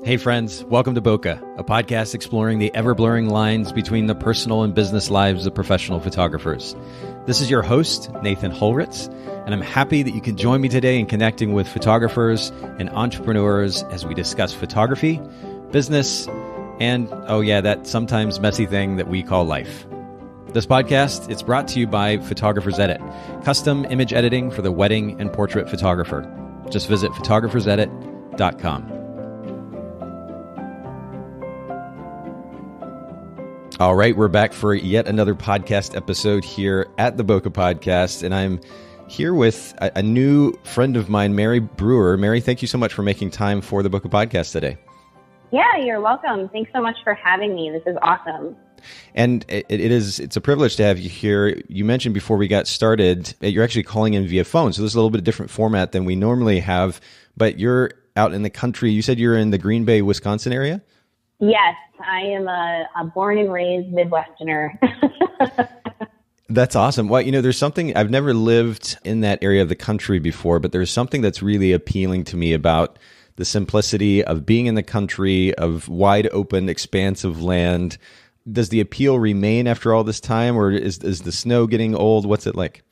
Hey friends, welcome to Bokeh, a podcast exploring the ever-blurring lines between the personal and business lives of professional photographers. This is your host, Nathan Holritz, and I'm happy that you can join me today in connecting with photographers and entrepreneurs as we discuss photography, business, and, oh yeah, that sometimes messy thing that we call life. This podcast, it's brought to you by Photographers Edit, custom image editing for the wedding and portrait photographer. Just visit photographersedit.com. All right, we're back for yet another podcast episode here at the Bokeh Podcast, and I'm here with a new friend of mine, Mary Breuer. Mary, thank you so much for making time for the Bokeh Podcast today. Yeah, you're welcome. Thanks so much for having me. This is awesome. And it's a privilege to have you here. You mentioned before we got started, you're actually calling in via phone, so this is a little bit different format than we normally have, but you're out in the country. You said you're in the Green Bay, Wisconsin area? Yes, I am a born and raised Midwesterner. That's awesome. Well, there's something, I've never lived in that area of the country before, but there's something that's really appealing to me about the simplicity of being in the country, of wide open, expansive land. Does the appeal remain after all this time, or is the snow getting old? What's it like?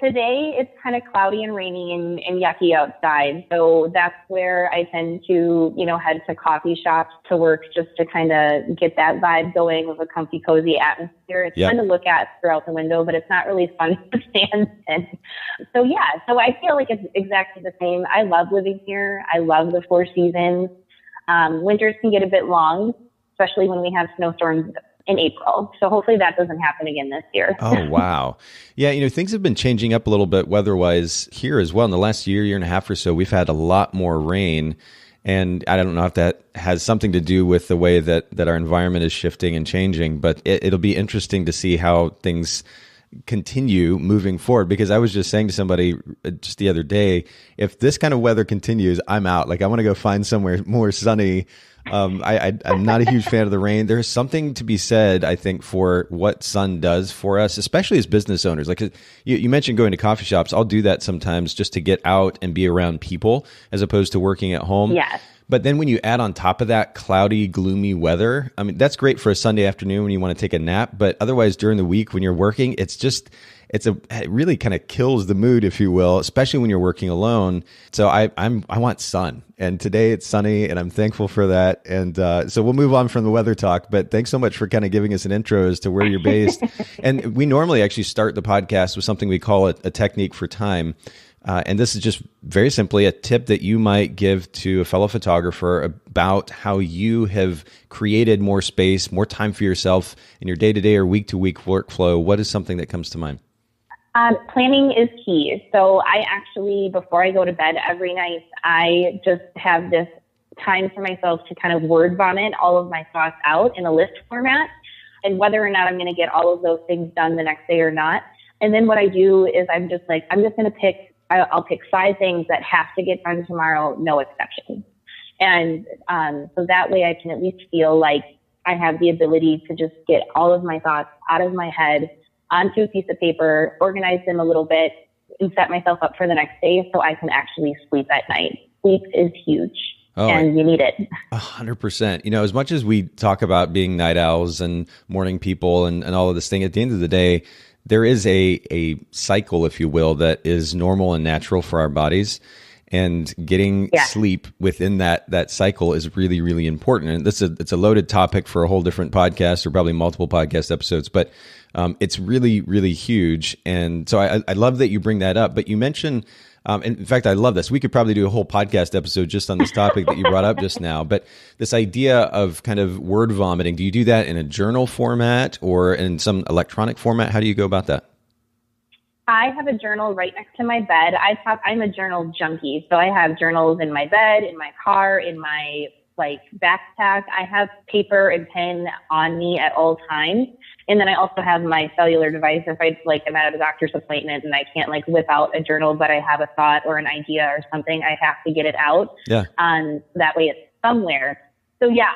Today it's kind of cloudy and rainy and yucky outside. So that's where I tend to, head to coffee shops to work just to kind of get that vibe going with a comfy, cozy atmosphere. It's fun to look at throughout the window, but it's not really fun to stand in. So I feel like it's exactly the same. I love living here. I love the four seasons. Winters can get a bit long, especially when we have snowstorms in April. So hopefully that doesn't happen again this year. Oh, wow. Yeah, things have been changing up a little bit weather-wise here as well. In the last year and a half or so, we've had a lot more rain. And I don't know if that has something to do with the way that our environment is shifting and changing, but it'll be interesting to see how things continue moving forward, because I was just saying to somebody just the other day, if this kind of weather continues, I'm out. Like, I want to go find somewhere more sunny. I'm not a huge fan of the rain. There's something to be said, I think, for what sun does for us, especially as business owners. Like you mentioned going to coffee shops. I'll do that sometimes just to get out and be around people as opposed to working at home. Yes. But then when you add on top of that cloudy, gloomy weather, I mean, that's great for a Sunday afternoon when you want to take a nap. But otherwise, during the week when you're working, it really kind of kills the mood, if you will, especially when you're working alone. So I want sun, and today it's sunny, and I'm thankful for that. And so we'll move on from the weather talk. But thanks so much for kind of giving us an intro as to where you're based. And we normally actually start the podcast with something we call a technique for time. And this is just very simply a tip that you might give to a fellow photographer about how you have created more space, more time for yourself in your day-to-day or week-to-week workflow. What is something that comes to mind? Planning is key. So I actually, before I go to bed every night, I just have this time for myself to kind of word vomit all of my thoughts out in a list format, and whether or not I'm going to get all of those things done the next day or not. And then what I do is I'm just going to I'll pick 5 things that have to get done tomorrow, no exceptions. And so that way I can at least feel like I have the ability to just get all of my thoughts out of my head onto a piece of paper, organize them a little bit, and set myself up for the next day so I can actually sleep at night. Sleep is huge, and you need it. 100%. As much as we talk about being night owls and morning people and all of this thing, at the end of the day, there is a cycle, if you will, that is normal and natural for our bodies. And getting sleep within that cycle is really, really important. And it's a loaded topic for a whole different podcast, or probably multiple podcast episodes, but it's really, really huge. And so I love that you bring that up. But you mentioned, in fact, I love this. We could probably do a whole podcast episode just on this topic that you brought up just now. But this idea of kind of word vomiting, do you do that in a journal format or in some electronic format? How do you go about that? I have a journal right next to my bed. I'm a journal junkie. So I have journals in my bed, in my car, in my backpack. I have paper and pen on me at all times. And then I also have my cellular device. If I'm at a doctor's appointment and I can't whip out a journal, but I have a thought or an idea or something, I have to get it out. Yeah. That way it's somewhere. So yeah,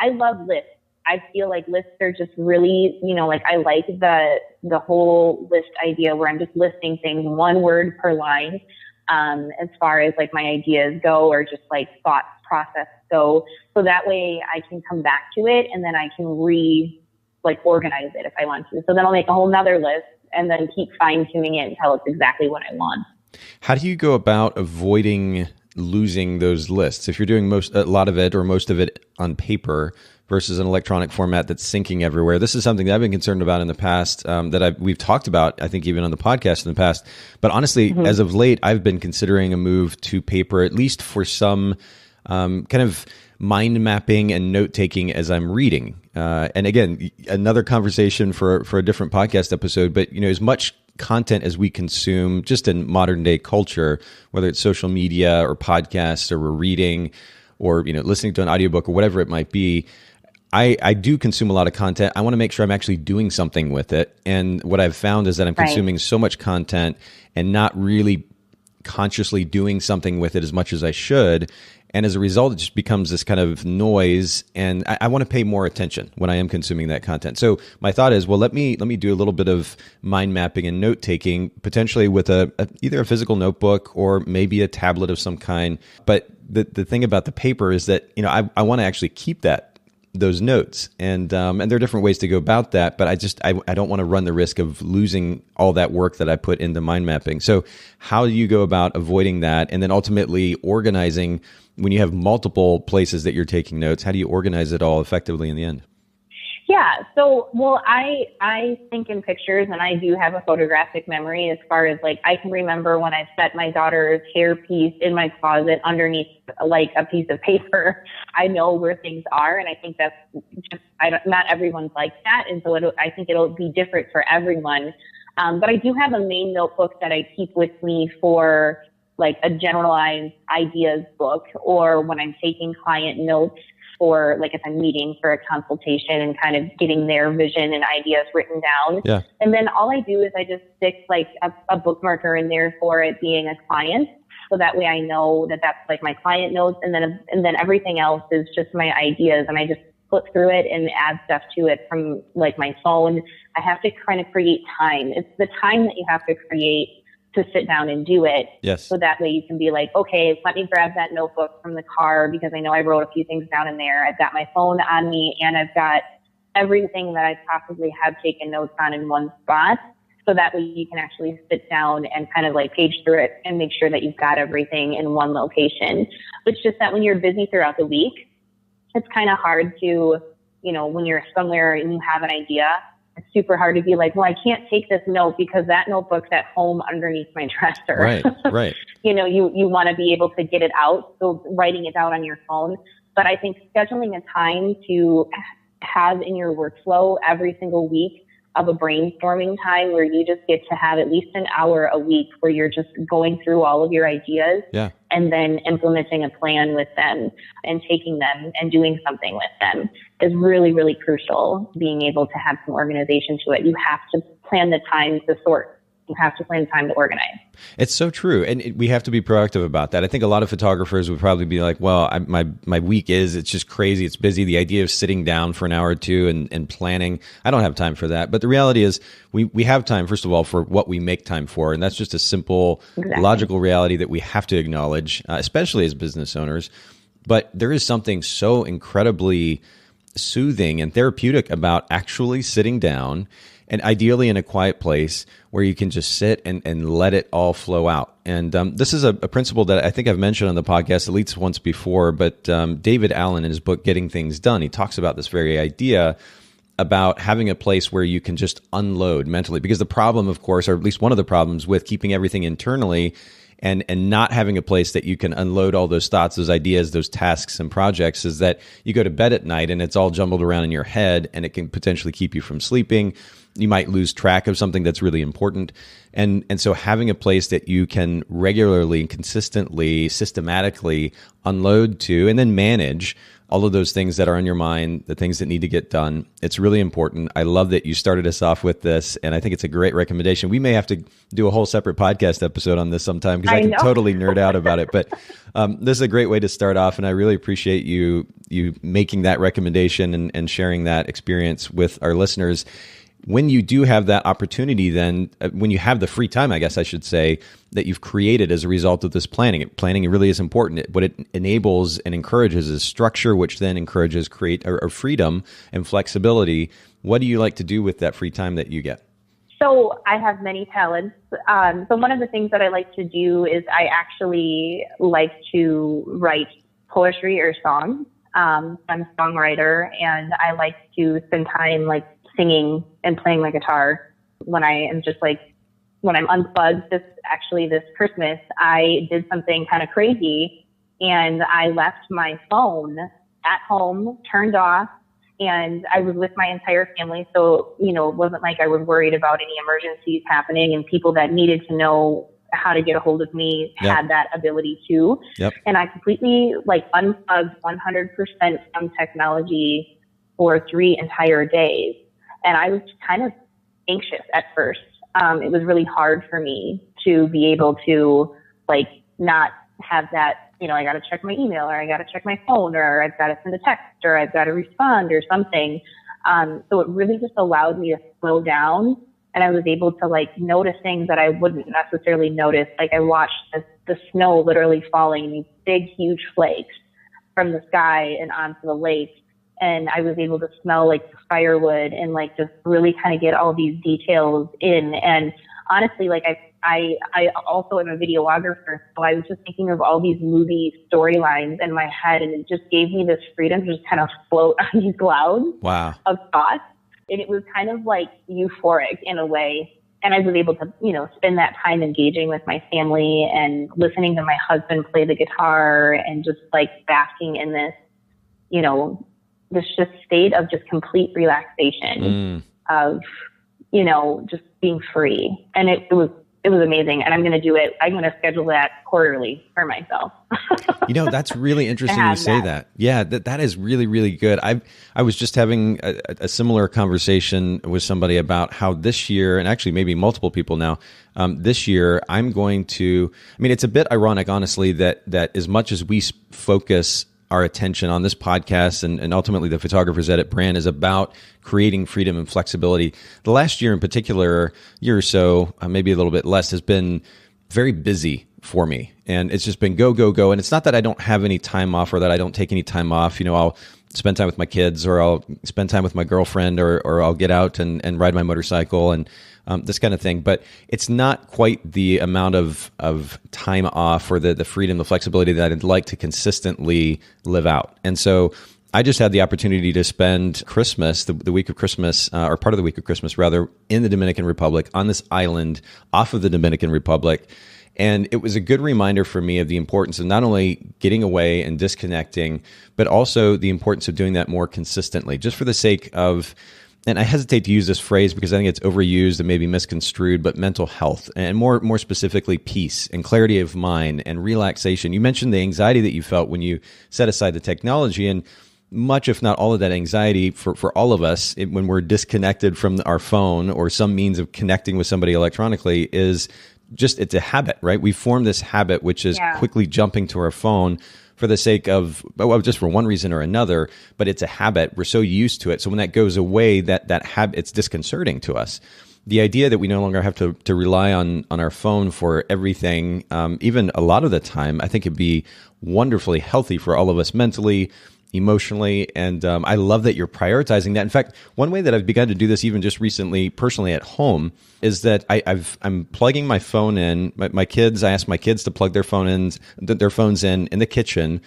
I love lists. I feel like lists are just really, I like the whole list idea where I'm just listing things, one word per line, as far as my ideas go, or just thoughts process go. So that way I can come back to it and then I can organize it if I want to. So then I'll make a whole nother list and then keep fine tuning it until it's exactly what I want. How do you go about avoiding losing those lists? If you're doing a lot of it or most of it on paper versus an electronic format that's syncing everywhere. This is something that I've been concerned about in the past, we've talked about, I think even on the podcast in the past. But honestly, as of late, I've been considering a move to paper, at least for some kind of mind mapping and note taking as I'm reading. And again, another conversation for a different podcast episode. But as much content as we consume just in modern day culture, whether it's social media or podcasts or we're reading or listening to an audiobook or whatever it might be, I do consume a lot of content. I want to make sure I'm actually doing something with it. And what I've found is that I'm consuming so much content and not really consciously doing something with it as much as I should. And as a result, it just becomes this kind of noise. And I want to pay more attention when I am consuming that content. So my thought is, well, let me do a little bit of mind mapping and note taking, potentially with either a physical notebook or maybe a tablet of some kind. But the thing about the paper is that I want to actually keep those notes, and there are different ways to go about that, but I don't want to run the risk of losing all that work that I put into mind mapping. So how do you go about avoiding that, and then ultimately organizing when you have multiple places that you're taking notes? How do you organize it all effectively in the end? Yeah. So, well, I think in pictures, and I do have a photographic memory as far as I can remember when I set my daughter's hairpiece in my closet underneath a piece of paper. I know where things are. And I think that's just, not everyone's like that. And so I think it'll be different for everyone. But I do have a main notebook that I keep with me for a generalized ideas book, or when I'm taking client notes, for if I'm meeting for a consultation and kind of getting their vision and ideas written down. Yeah. And then all I do is I just stick a bookmarker in there for it being a client. So that way I know that that's my client notes. And then everything else is just my ideas. And I just flip through it and add stuff to it from my phone. I have to kind of create time. It's the time that you have to create to sit down and do it. Yes. So that way you can be okay, let me grab that notebook from the car because I know I wrote a few things down in there. I've got my phone on me and I've got everything that I possibly have taken notes on in one spot. So that way you can actually sit down and kind of page through it and make sure that you've got everything in one location. It's just that when you're busy throughout the week, it's kind of hard to, when you're somewhere and you have an idea, it's super hard to be well, I can't take this note because that notebook's at home underneath my dresser. Right. You want to be able to get it out. So writing it down on your phone. But I think scheduling a time to have in your workflow every single week of a brainstorming time where you just get to have at least an hour a week where you're just going through all of your ideas and then implementing a plan with them and taking them and doing something with them is really, really crucial. Being able to have some organization to it. You have to plan the time to sort. You have to plan time to organize. It's so true. And we have to be proactive about that. I think a lot of photographers would probably be well, my week it's just crazy. It's busy. The idea of sitting down for an hour or two and planning, I don't have time for that. But the reality is we have time, first of all, for what we make time for. And that's just a simple, logical reality that we have to acknowledge, especially as business owners. But there is something so incredibly soothing and therapeutic about actually sitting down, and ideally in a quiet place where you can just sit and let it all flow out. And this is a principle that I think I've mentioned on the podcast at least once before, but David Allen in his book, Getting Things Done, he talks about this very idea about having a place where you can just unload mentally. Because the problem, of course, or at least one of the problems with keeping everything internally and not having a place that you can unload all those thoughts, those ideas, those tasks and projects is that you go to bed at night and it's all jumbled around in your head and it can potentially keep you from sleeping. You might lose track of something that's really important. And so having a place that you can regularly, consistently, systematically unload to and then manage all of those things that are on your mind, the things that need to get done. It's really important. I love that you started us off with this, and I think it's a great recommendation. We may have to do a whole separate podcast episode on this sometime because I can totally nerd out about it. But this is a great way to start off, and I really appreciate you making that recommendation and sharing that experience with our listeners. when you do have that opportunity, then when you have the free time, I guess I should say, that you've created as a result of this planning. Planning really is important. What it enables and encourages is structure, which then encourages or freedom and flexibility. What do you like to do with that free time that you get? So I have many talents. So one of the things that I like to do is I actually like to write poetry or songs. I'm a songwriter, and I like to spend time like singing and playing my guitar when I'm unplugged. This Christmas, I did something kind of crazy, and I left my phone at home, turned off, and I was with my entire family. So, it wasn't like I was worried about any emergencies happening, and people that needed to know how to get a hold of me had that ability too. Yep. And I completely unplugged 100% from technology for 3 entire days. And I was kind of anxious at first. It was really hard for me to be able to not have that, I got to check my email, or I got to check my phone, or I've got to send a text, or I've got to respond or something. So it really just allowed me to slow down, and I was able to notice things that I wouldn't necessarily notice. I watched the snow literally falling in these big, huge flakes from the sky and onto the lake. And I was able to smell the firewood and just really kind of get all these details in. And honestly, I also am a videographer, so I was just thinking of all these movie storylines in my head, and it just gave me this freedom to just kind of float on these clouds of thoughts. And it was kind of euphoric in a way. And I was able to, spend that time engaging with my family and listening to my husband play the guitar and just basking in this, this just state of just complete relaxation of, just being free. And it was amazing. And I'm going to do it. I'm going to schedule that quarterly for myself. That's really interesting you say that. Yeah, that is really, really good. I was just having a similar conversation with somebody about how this year, and actually maybe multiple people now, this year I'm going to, it's a bit ironic, honestly, that as much as we focus our attention on this podcast and ultimately the Photographer's Edit brand is about creating freedom and flexibility. The last year in particular, year or so, maybe a little bit less, has been very busy for me. And it's just been go, go, go. And it's not that I don't have any time off or that I don't take any time off. I'll spend time with my kids, or I'll spend time with my girlfriend, or I'll get out and ride my motorcycle and this kind of thing. But it's not quite the amount of time off or the freedom, the flexibility that I'd like to consistently live out. And so I just had the opportunity to spend Christmas, the week of Christmas, or part of the week of Christmas rather, in the Dominican Republic, on this island off of the Dominican Republic. And it was a good reminder for me of the importance of not only getting away and disconnecting, but also the importance of doing that more consistently, just for the sake of, and I hesitate to use this phrase because I think it's overused and maybe misconstrued, but mental health, and more specifically, peace and clarity of mind and relaxation. You mentioned the anxiety that you felt when you set aside the technology, and much, if not all of that anxiety for all of us when we're disconnected from our phone or some means of connecting with somebody electronically is just, it's a habit, right? We form this habit, which is quickly jumping to our phone for the sake of, well, just for one reason or another, but it's a habit. We're so used to it. So when that goes away, that habit, it's disconcerting to us. The idea that we no longer have to rely on our phone for everything, even a lot of the time, I think it'd be wonderfully healthy for all of us mentally, emotionally. And I love that you're prioritizing that. In fact, one way that I've begun to do this even just recently, personally at home, is that I'm plugging my phone in. My kids, I ask my kids to plug their phones in the kitchen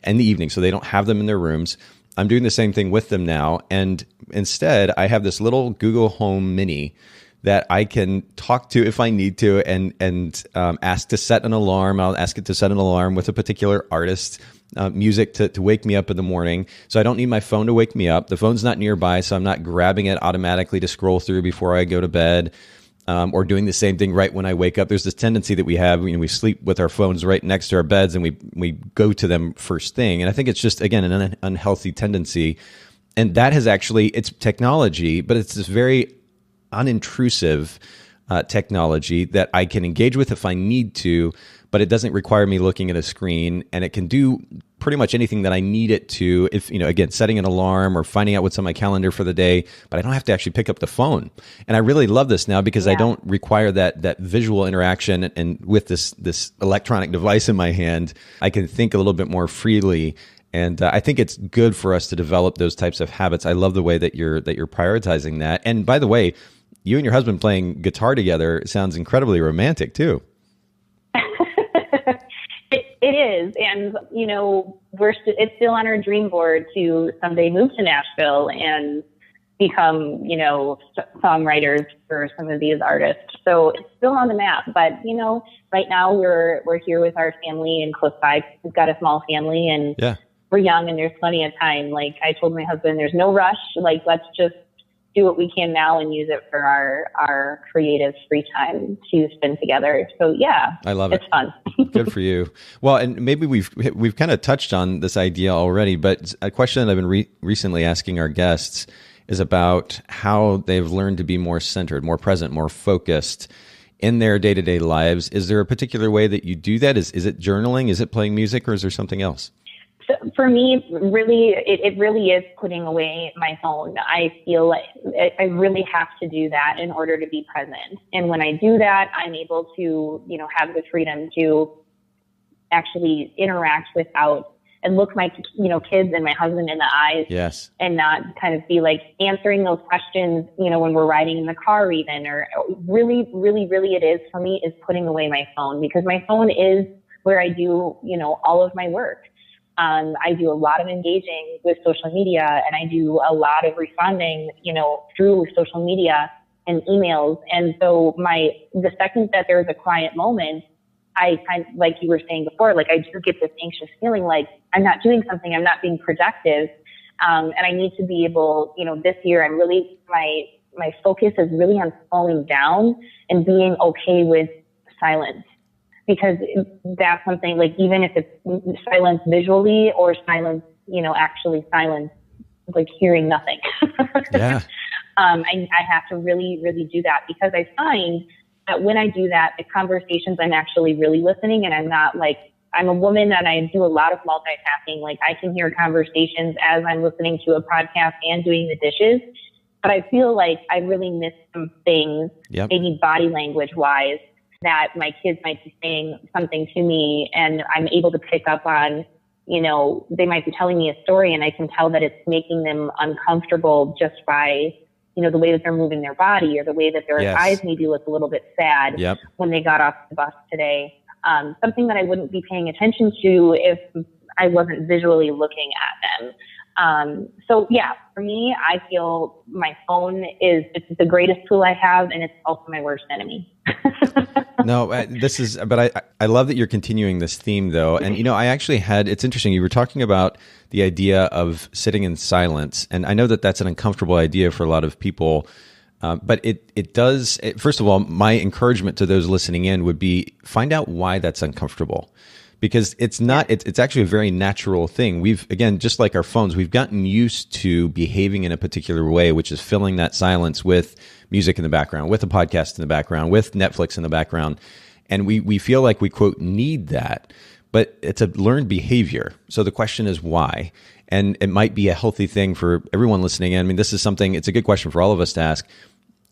in the evening so they don't have them in their rooms. I'm doing the same thing with them now. And instead, I have this little Google Home Mini that I can talk to if I need to and ask to set an alarm. I'll ask it to set an alarm with a particular artist, music to wake me up in the morning. So I don't need my phone to wake me up. The phone's not nearby, so I'm not grabbing it automatically to scroll through before I go to bed, or doing the same thing right when I wake up. There's this tendency that we have, we sleep with our phones right next to our beds and we go to them first thing. And I think it's just, again, an unhealthy tendency. And that has actually, it's technology, but it's this very unintrusive technology that I can engage with if I need to, but it doesn't require me looking at a screen, and it can do pretty much anything that I need it to, if, again, setting an alarm or finding out what's on my calendar for the day, but I don't have to actually pick up the phone. And I really love this now because I don't require that visual interaction. And with this electronic device in my hand, I can think a little bit more freely. And I think it's good for us to develop those types of habits. I love the way that you're prioritizing that. And by the way, you and your husband playing guitar together sounds incredibly romantic too. It is. And, it's still on our dream board to someday move to Nashville and become, songwriters for some of these artists. So it's still on the map. But, right now we're here with our family in close by. We've got a small family and we're young and there's plenty of time. Like I told my husband, there's no rush. Like, let's just do what we can now and use it for our creative free time to spend together. So I love it. It's fun. Good for you. Well, and maybe we've kind of touched on this idea already, but a question that I've been recently asking our guests is about how they've learned to be more centered, more present, more focused in their day-to-day lives. Is there a particular way that you do that? Is it journaling? Is it playing music, or is there something else? So for me, really, it really is putting away my phone. I feel like I really have to do that in order to be present. And when I do that, I'm able to, have the freedom to actually interact without and look my, kids and my husband in the eyes. Yes. And not kind of be like answering those questions, when we're riding in the car even, or really, really, really it is for me is putting away my phone, because my phone is where I do, all of my work. I do a lot of engaging with social media, and I do a lot of responding, through social media and emails. And so the second that there's a quiet moment, I kind of, like you were saying before, like I do get this anxious feeling like I'm not doing something, I'm not being productive. And I need to be able, this year I'm really, my focus is really on slowing down and being okay with silence. Because that's something, like, even if it's silence visually or silence, actually silence, like hearing nothing. Yeah. I have to really, really do that, because I find that when I do that, the conversations, I'm actually really listening, and I'm not like, I'm a woman and I do a lot of multitasking. Like I can hear conversations as I'm listening to a podcast and doing the dishes, but I feel like I really miss some things, maybe body language wise, that my kids might be saying something to me and I'm able to pick up on, they might be telling me a story and I can tell that it's making them uncomfortable just by, the way that they're moving their body, or the way that their eyes maybe look a little bit sad when they got off the bus today. Something that I wouldn't be paying attention to if I wasn't visually looking at them. For me, I feel my phone it's the greatest tool I have, and it's also my worst enemy. No, but I love that you're continuing this theme though. And, I actually it's interesting. You were talking about the idea of sitting in silence. And I know that that's an uncomfortable idea for a lot of people. But it does, first of all, my encouragement to those listening in would be find out why that's uncomfortable. Because it's actually a very natural thing. We've, again, just like our phones, we've gotten used to behaving in a particular way, which is filling that silence with music in the background, with a podcast in the background, with Netflix in the background. And we feel like we, quote, need that. But it's a learned behavior. So the question is why? And it might be a healthy thing for everyone listening in. I mean, this is something, it's a good question for all of us to ask.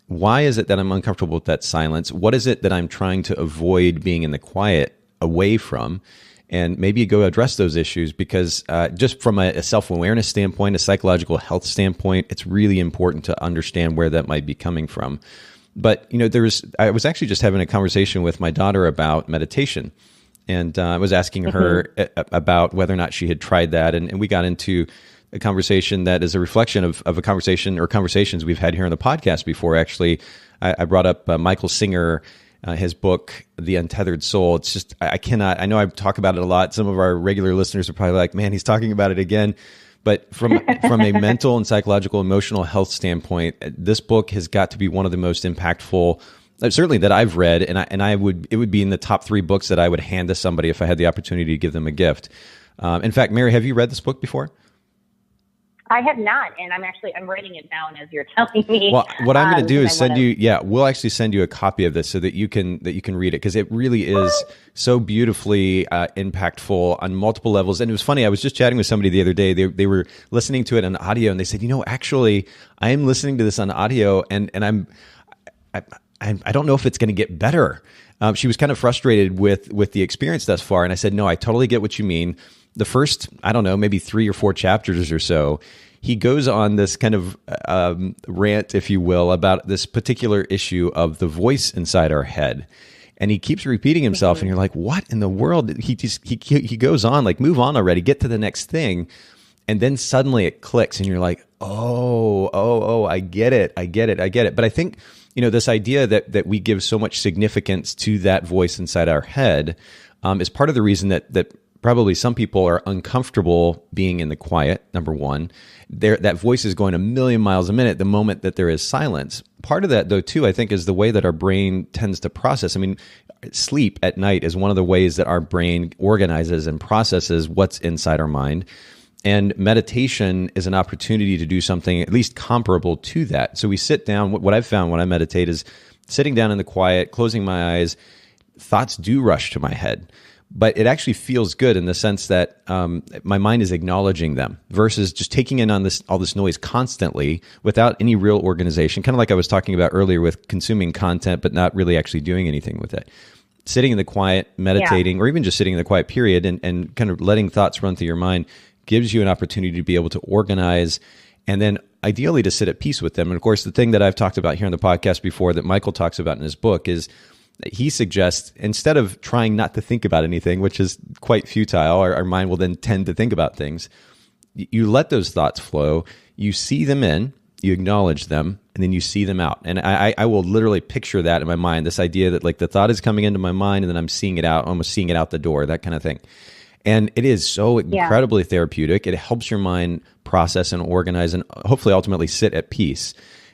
Why is it that I'm uncomfortable with that silence? What is it that I'm trying to avoid being in the quiet away from? And maybe you go address those issues, because just from a self-awareness standpoint, a psychological health standpoint, it's really important to understand where that might be coming from. But, I was actually just having a conversation with my daughter about meditation. And I was asking her about whether or not she had tried that. And we got into a conversation that is a reflection of a conversation or conversations we've had here on the podcast before. Actually, I brought up Michael Singer, his book, The Untethered Soul. It's just, I know I talk about it a lot. Some of our regular listeners are probably like, man, he's talking about it again. But from a mental and psychological, emotional health standpoint, this book has got to be one of the most impactful, certainly that I've read. And it would be in the top 3 books that I would hand to somebody if I had the opportunity to give them a gift. In fact, Mary, have you read this book before? I have not, and I'm writing it down as you're telling me. Well, what I'm going to do is we'll actually send you a copy of this so that you can read it, because it really is so beautifully impactful on multiple levels. And it was funny, I was just chatting with somebody the other day. They were listening to it on audio, and they said, actually, I am listening to this on audio, and I don't know if it's going to get better. She was kind of frustrated with the experience thus far, and I said, no, I totally get what you mean. The first, I don't know, maybe 3 or 4 chapters or so, he goes on this kind of rant, if you will, about this particular issue of the voice inside our head. And he keeps repeating himself, and you're like, what in the world? He goes on, like, move on already, get to the next thing. And then suddenly it clicks, and you're like, oh, I get it. But I think, this idea that we give so much significance to that voice inside our head is part of the reason that probably some people are uncomfortable being in the quiet, number one. That voice is going a million miles a minute the moment that there is silence. Part of that, though, too, I think, is the way that our brain tends to process. I mean, sleep at night is one of the ways that our brain organizes and processes what's inside our mind. And meditation is an opportunity to do something at least comparable to that. So we sit down. What I've found when I meditate is sitting down in the quiet, closing my eyes. Thoughts do rush to my head. But it actually feels good in the sense that my mind is acknowledging them versus just taking in on all this noise constantly without any real organization. Kind of like I was talking about earlier with consuming content, but not really actually doing anything with it. Sitting in the quiet, meditating, or even just sitting in the quiet period and kind of letting thoughts run through your mind gives you an opportunity to be able to organize and then ideally to sit at peace with them. And of course, the thing that I've talked about here on the podcast before that Michael talks about in his book is he suggests, instead of trying not to think about anything, which is quite futile, our mind will then tend to think about things. You let those thoughts flow, you see them in, you acknowledge them, and then you see them out. And I will literally picture that in my mind, this idea that like the thought is coming into my mind and then I'm seeing it out, almost seeing it out the door, that kind of thing. And it is so incredibly therapeutic. It helps your mind process and organize and hopefully ultimately sit at peace.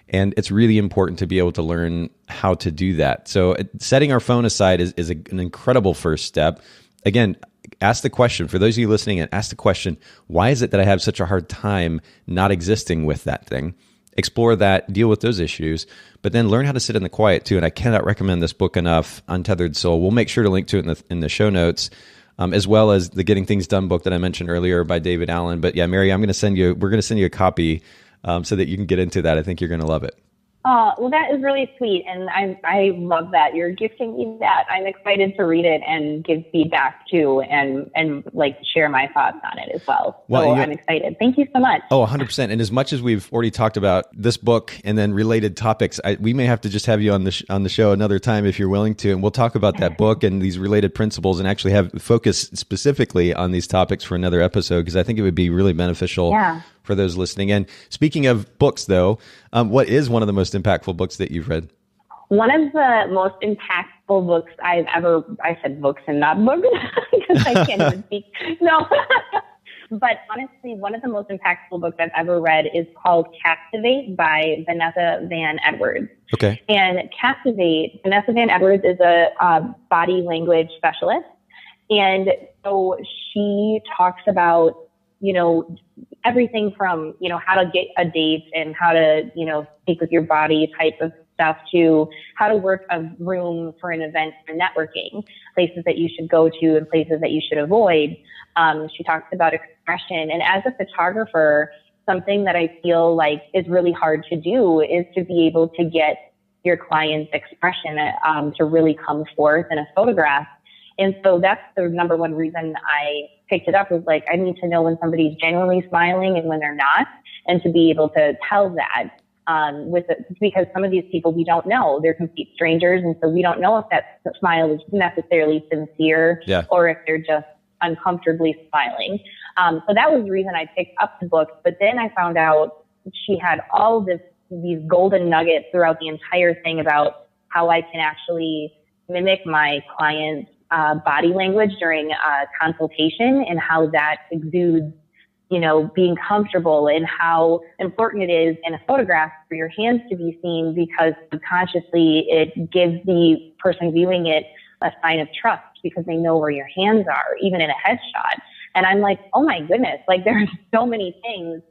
And it's really important to be able to learn how to do that. So setting our phone aside is an incredible first step. Again, ask the question, for those of you listening, and ask the question, why is it that I have such a hard time not existing with that thing? Explore that, deal with those issues, but then learn how to sit in the quiet too. And I cannot recommend this book enough, Untethered Soul. We'll make sure to link to it in the show notes, as well as the Getting Things Done book that I mentioned earlier by David Allen. But yeah, Mary, we're going to send you a copy so that you can get into that. I think you're going to love it. Well, that is really sweet, and I love that you're gifting me that. I'm excited to read it and give feedback too, and like share my thoughts on it as well. So I'm excited. Thank you so much. Oh, 100%. And as much as we've already talked about this book and then related topics, we may have to just have you on the show another time if you're willing to, and we'll talk about that book and these related principles and actually have focus specifically on these topics for another episode, because I think it would be really beneficial. Yeah. For those listening. And speaking of books, though, what is one of the most impactful books that you've read? One of the most impactful books I said books and not books, because I can't even speak. No. But honestly, one of the most impactful books I've ever read is called Captivate by Vanessa Van Edwards. Okay. And Captivate, Vanessa Van Edwards is a body language specialist. And so she talks about, everything from, how to get a date and how to, speak with your body type of stuff to how to work a room for an event for networking, places that you should go to and places that you should avoid. She talks about expression. And as a photographer, something that I feel like is really hard to do is to be able to get your client's expression to really come forth in a photograph. And so that's the number one reason I picked it up, was like, I need to know when somebody's genuinely smiling and when they're not, and to be able to tell that because some of these people we don't know, they're complete strangers. And so we don't know if that smile is necessarily sincere or if they're just uncomfortably smiling. So that was the reason I picked up the book. But then I found out she had all these golden nuggets throughout the entire thing about how I can actually mimic my client's body language during a consultation, and how that exudes, being comfortable, and how important it is in a photograph for your hands to be seen, because subconsciously it gives the person viewing it a sign of trust because they know where your hands are, even in a headshot. And I'm like, oh my goodness, like there are so many things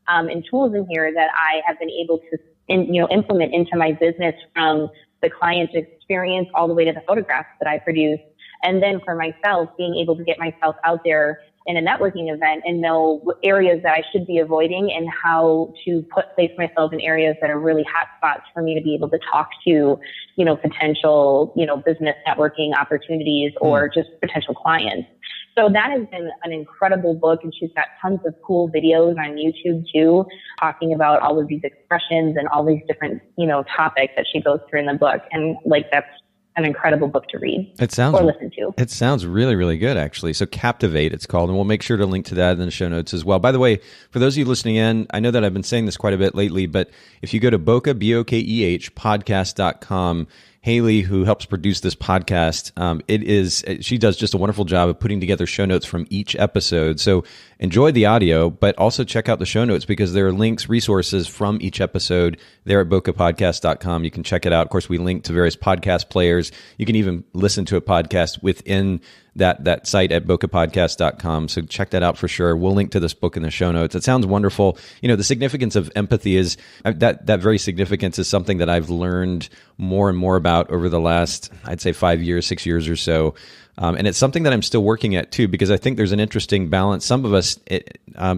and tools in here that I have been able to implement into my business, from the client experience all the way to the photographs that I produce. And then for myself, being able to get myself out there in a networking event and know what areas that I should be avoiding and how to place myself in areas that are really hot spots for me to be able to talk to, potential, business networking opportunities or just potential clients. So that has been an incredible book, and she's got tons of cool videos on YouTube too, talking about all of these expressions and all these different, topics that she goes through in the book. And that's an incredible book to read or listen to. It sounds really, really good, actually. So Captivate, it's called, and we'll make sure to link to that in the show notes as well. By the way, for those of you listening in, I know that I've been saying this quite a bit lately, but if you go to Bokeh, Bokeh, podcast.com, Haley, who helps produce this podcast, she does just a wonderful job of putting together show notes from each episode. So enjoy the audio, but also check out the show notes because there are links, resources from each episode there at bokehpodcast.com. You can check it out. Of course, we link to various podcast players. You can even listen to a podcast within that site at bokehpodcast.com. So check that out for sure. We'll link to this book in the show notes. It sounds wonderful. The significance of empathy is that very significance is something that I've learned more and more about over the last, I'd say 5 years, 6 years or so. And it's something that I'm still working at too, because I think there's an interesting balance. Some of us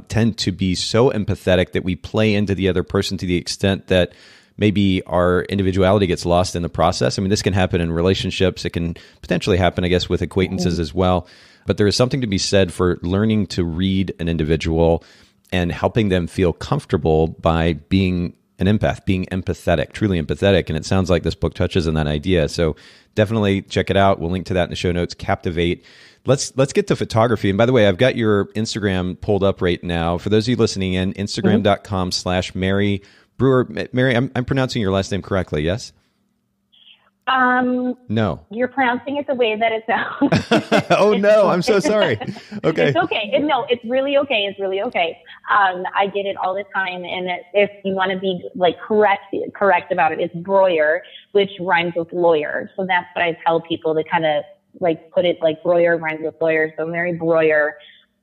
tend to be so empathetic that we play into the other person to the extent that maybe our individuality gets lost in the process. I mean, this can happen in relationships. It can potentially happen, I guess, with acquaintances as well. But there is something to be said for learning to read an individual and helping them feel comfortable by being an empath, being empathetic, truly empathetic. And it sounds like this book touches on that idea. So definitely check it out. We'll link to that in the show notes. Captivate. Let's get to photography. And by the way, I've got your Instagram pulled up right now. For those of you listening in, Instagram.com/Mary Breuer. Mary, I'm pronouncing your last name correctly, yes? No. You're pronouncing it the way that it sounds. Oh, no. I'm so sorry. Okay. It's okay. It's really okay. It's really okay. I get it all the time. And if you want to be correct about it, it's Breuer, which rhymes with lawyer. So that's what I tell people to kind of put it like Breuer rhymes with lawyer. So Mary Breuer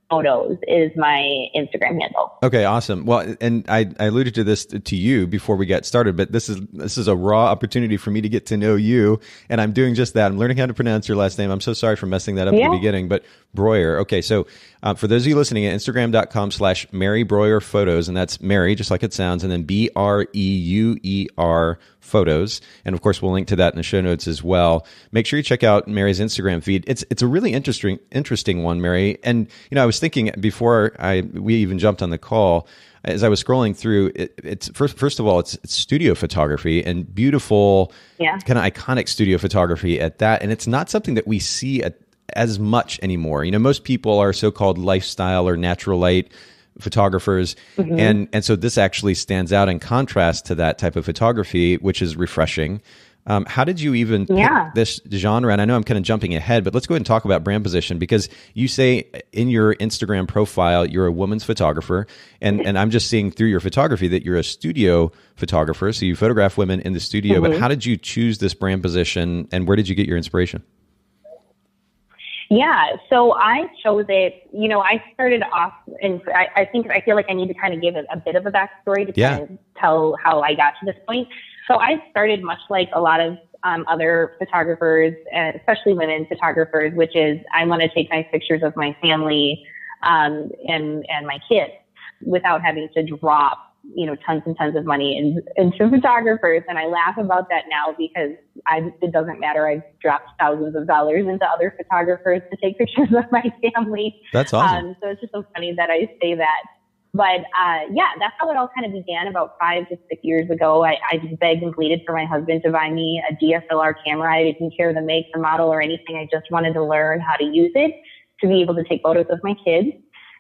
Photos is my Instagram handle. Okay, awesome. Well, and I alluded to this to you before we got started, but this is a raw opportunity for me to get to know you, and I'm doing just that. I'm learning how to pronounce your last name. I'm so sorry for messing that up at the beginning, but Breuer. Okay, so for those of you listening, Instagram.com/Mary Breuer Photos, and that's Mary, just like it sounds, and then BREUER Photos, and of course we'll link to that in the show notes as well. Make sure you check out Mary's Instagram feed. It's a really interesting one, Mary. And I was thinking before we even jumped on the call, as I was scrolling through, it's first of all, it's studio photography and beautiful, kind of iconic studio photography at that. And it's not something that we see as much anymore. Most people are so-called lifestyle or natural light photographers. And so this actually stands out in contrast to that type of photography, which is refreshing. How did you even pick this genre? And I know I'm kind of jumping ahead, but let's go ahead and talk about brand position, because you say in your Instagram profile, you're a woman's photographer. And I'm just seeing through your photography that you're a studio photographer. So you photograph women in the studio, but how did you choose this brand position and where did you get your inspiration? Yeah, so I chose it, I started off, and I feel like I need to kind of give it a bit of a backstory to kind of tell how I got to this point. So I started much like a lot of other photographers, especially women photographers, which is I want to take nice pictures of my family and my kids without having to drop tons and tons of money into photographers. And I laugh about that now because it doesn't matter. I've dropped thousands of dollars into other photographers to take pictures of my family. That's awesome. So it's just so funny that I say that. But that's how it all kind of began about 5 to 6 years ago. I just begged and pleaded for my husband to buy me a DSLR camera. I didn't care the make, the model, or anything. I just wanted to learn how to use it to be able to take photos of my kids.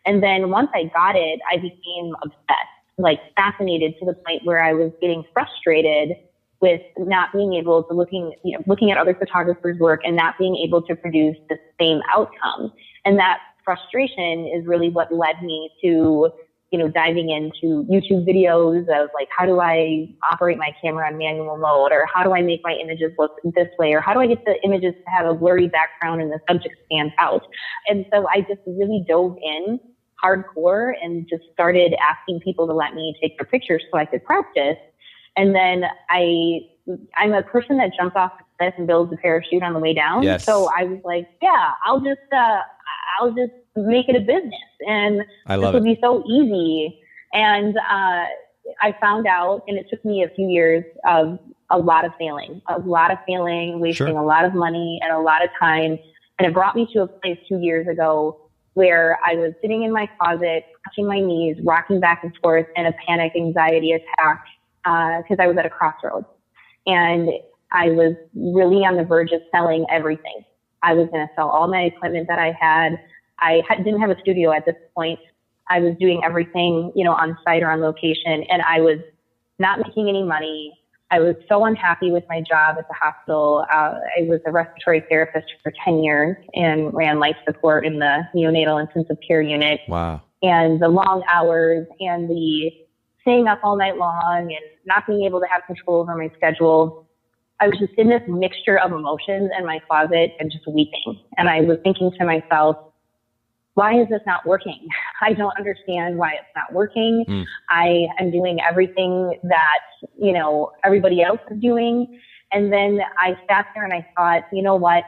And then once I got it, I became obsessed. Fascinated to the point where I was getting frustrated with not being able to looking at other photographers' work and not being able to produce the same outcome. And that frustration is really what led me to, diving into YouTube videos of how do I operate my camera on manual mode, or how do I make my images look this way, or how do I get the images to have a blurry background and the subject stands out. And so I just really dove in hardcore and just started asking people to let me take their pictures so I could practice. And then I'm a person that jumps off the cliff and builds a parachute on the way down. Yes. So I was like, yeah, I'll just make it a business, and this will be so easy. And I found out, and it took me a few years of a lot of failing, wasting a lot of money and a lot of time. And it brought me to a place 2 years ago where I was sitting in my closet, touching my knees, rocking back and forth in a panic anxiety attack, because I was at a crossroads. And I was really on the verge of selling everything. I was going to sell all my equipment that I had. Didn't have a studio at this point. I was doing everything, on site or on location, and I was not making any money. I was so unhappy with my job at the hospital. I was a respiratory therapist for 10 years and ran life support in the neonatal intensive care unit. Wow. And the long hours and the staying up all night long and not being able to have control over my schedule. I was just in this mixture of emotions in my closet and just weeping. And I was thinking to myself, why is this not working? I don't understand why it's not working. I am doing everything that, everybody else is doing. And then I sat there and I thought, you know what?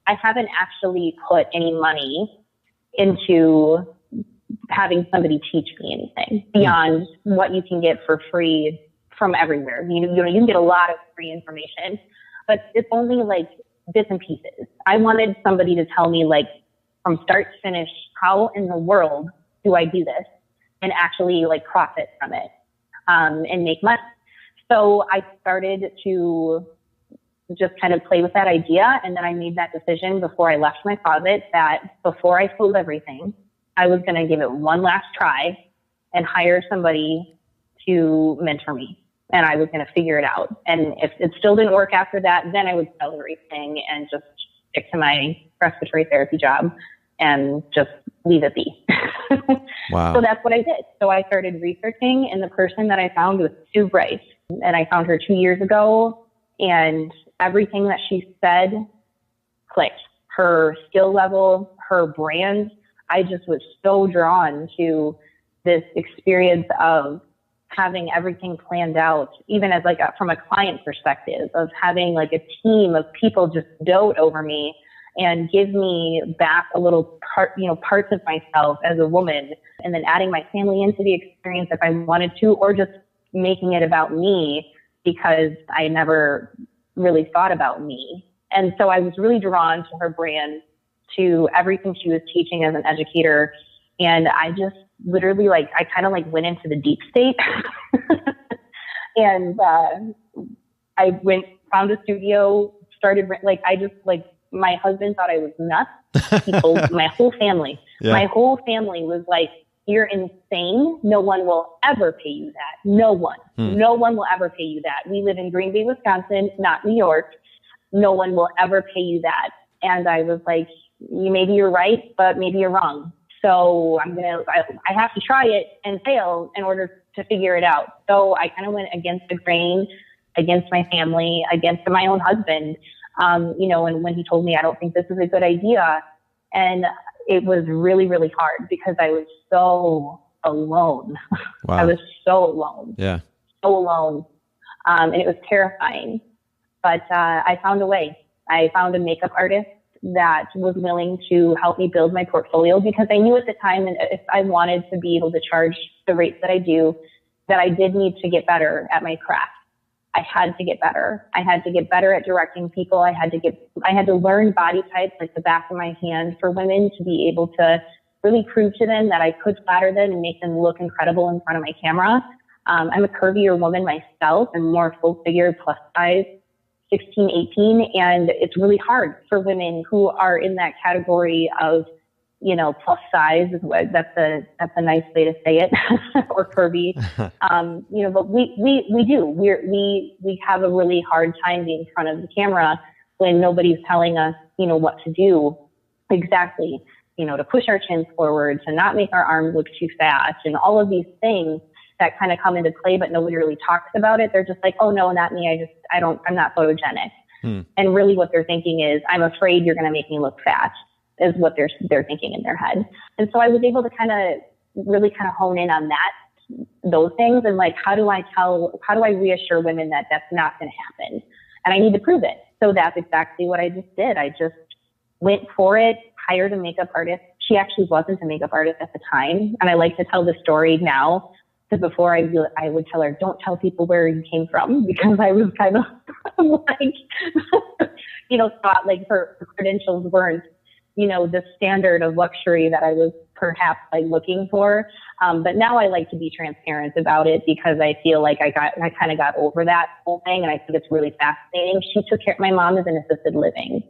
I haven't actually put any money into having somebody teach me anything beyond what you can get for free from everywhere. You can get a lot of free information, but it's only like bits and pieces. I wanted somebody to tell me, like, from start to finish, how in the world do I do this and actually like profit from it, and make money. So I started to just kind of play with that idea. And then I made that decision before I left my closet that before I sold everything, I was going to give it one last try and hire somebody to mentor me. And I was going to figure it out. And if it still didn't work after that, then I would sell everything and just stick to my respiratory therapy job and just leave it be. Wow. So that's what I did. So I started researching, and the person that I found was Sue Bryce. And I found her 2 years ago, and everything that she said clicked. Her skill level, her brand. I just was so drawn to this experience of having everything planned out, even as like from a client perspective, of having like a team of people just dote over me and give me back a little parts of myself as a woman, and then adding my family into the experience if I wanted to, or just making it about me because I never really thought about me. And so I was really drawn to her brand, to everything she was teaching as an educator. And I just literally I kind of went into the deep state and I found a studio, started my husband thought I was nuts. He told my whole family. Yeah. My whole family was like, "You're insane. No one will ever pay you that. No one. No one will ever pay you that. We live in Green Bay, Wisconsin, not New York. No one will ever pay you that." And I was like, maybe you're right, but maybe you're wrong. So I have to try it and fail in order to figure it out. So I kind of went against the grain, against my family, against my own husband. And when he told me, I don't think this is a good idea. And it was really, really hard because I was so alone. Wow. I was so alone. Yeah. So alone. And it was terrifying, but I found a way. I found a makeup artist that was willing to help me build my portfolio, because I knew at the time, and if I wanted to be able to charge the rates that I do, that I did need to get better at my craft. I had to get better. I had to get better at directing people. I had to learn body types like the back of my hand for women to be able to really prove to them that I could flatter them and make them look incredible in front of my camera. I'm a curvier woman myself and more full figure, plus size, 16, 18. And it's really hard for women who are in that category of, plus size. That's a nice way to say it, or curvy. But we have a really hard time being in front of the camera when nobody's telling us, what to do exactly, to push our chins forward, to not make our arms look too fat, and all of these things that kind of come into play, but nobody really talks about it. They're just like, "Oh no, not me. I'm not photogenic." And really what they're thinking is, "I'm afraid you're going to make me look fat," is what they're thinking in their head. And so I was able to kind of really kind of hone in on those things. And like, how do I reassure women that that's not going to happen? And I need to prove it. So that's exactly what I just did. I just went for it, hired a makeup artist. She actually wasn't a makeup artist at the time. And I like to tell the story now, because before I would tell her, don't tell people where you came from, because I was kind of like, thought like her credentials weren't, the standard of luxury that I was perhaps like looking for. But now I like to be transparent about it, because I feel like I kind of got over that whole thing. And I think it's really fascinating. My mom is in assisted living,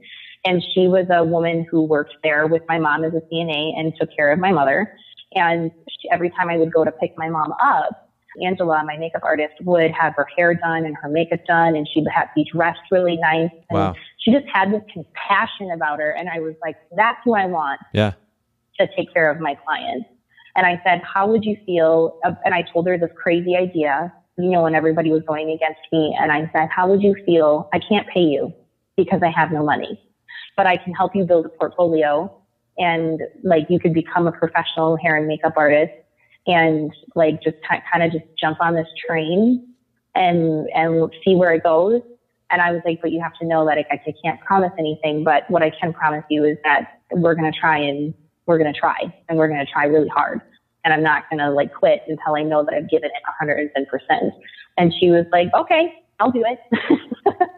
and she was a woman who worked there with my mom as a CNA and took care of my mother. And every time I would go to pick my mom up, Angela, my makeup artist, would have her hair done and her makeup done, and she'd be dressed really nice. And wow. She just had this compassion about her. And I was like, that's who I want to take care of my clients. And I said, how would you feel? And I told her this crazy idea, when everybody was going against me. And I said, how would you feel? I can't pay you because I have no money, but I can help you build a portfolio. And like, you could become a professional hair and makeup artist, and like, just kind of just jump on this train and see where it goes. And I was like, but you have to know that I can't promise anything, but what I can promise you is that we're going to try, and we're going to try really hard. And I'm not going to like quit until I know that I've given it 110%. And she was like, okay, I'll do it.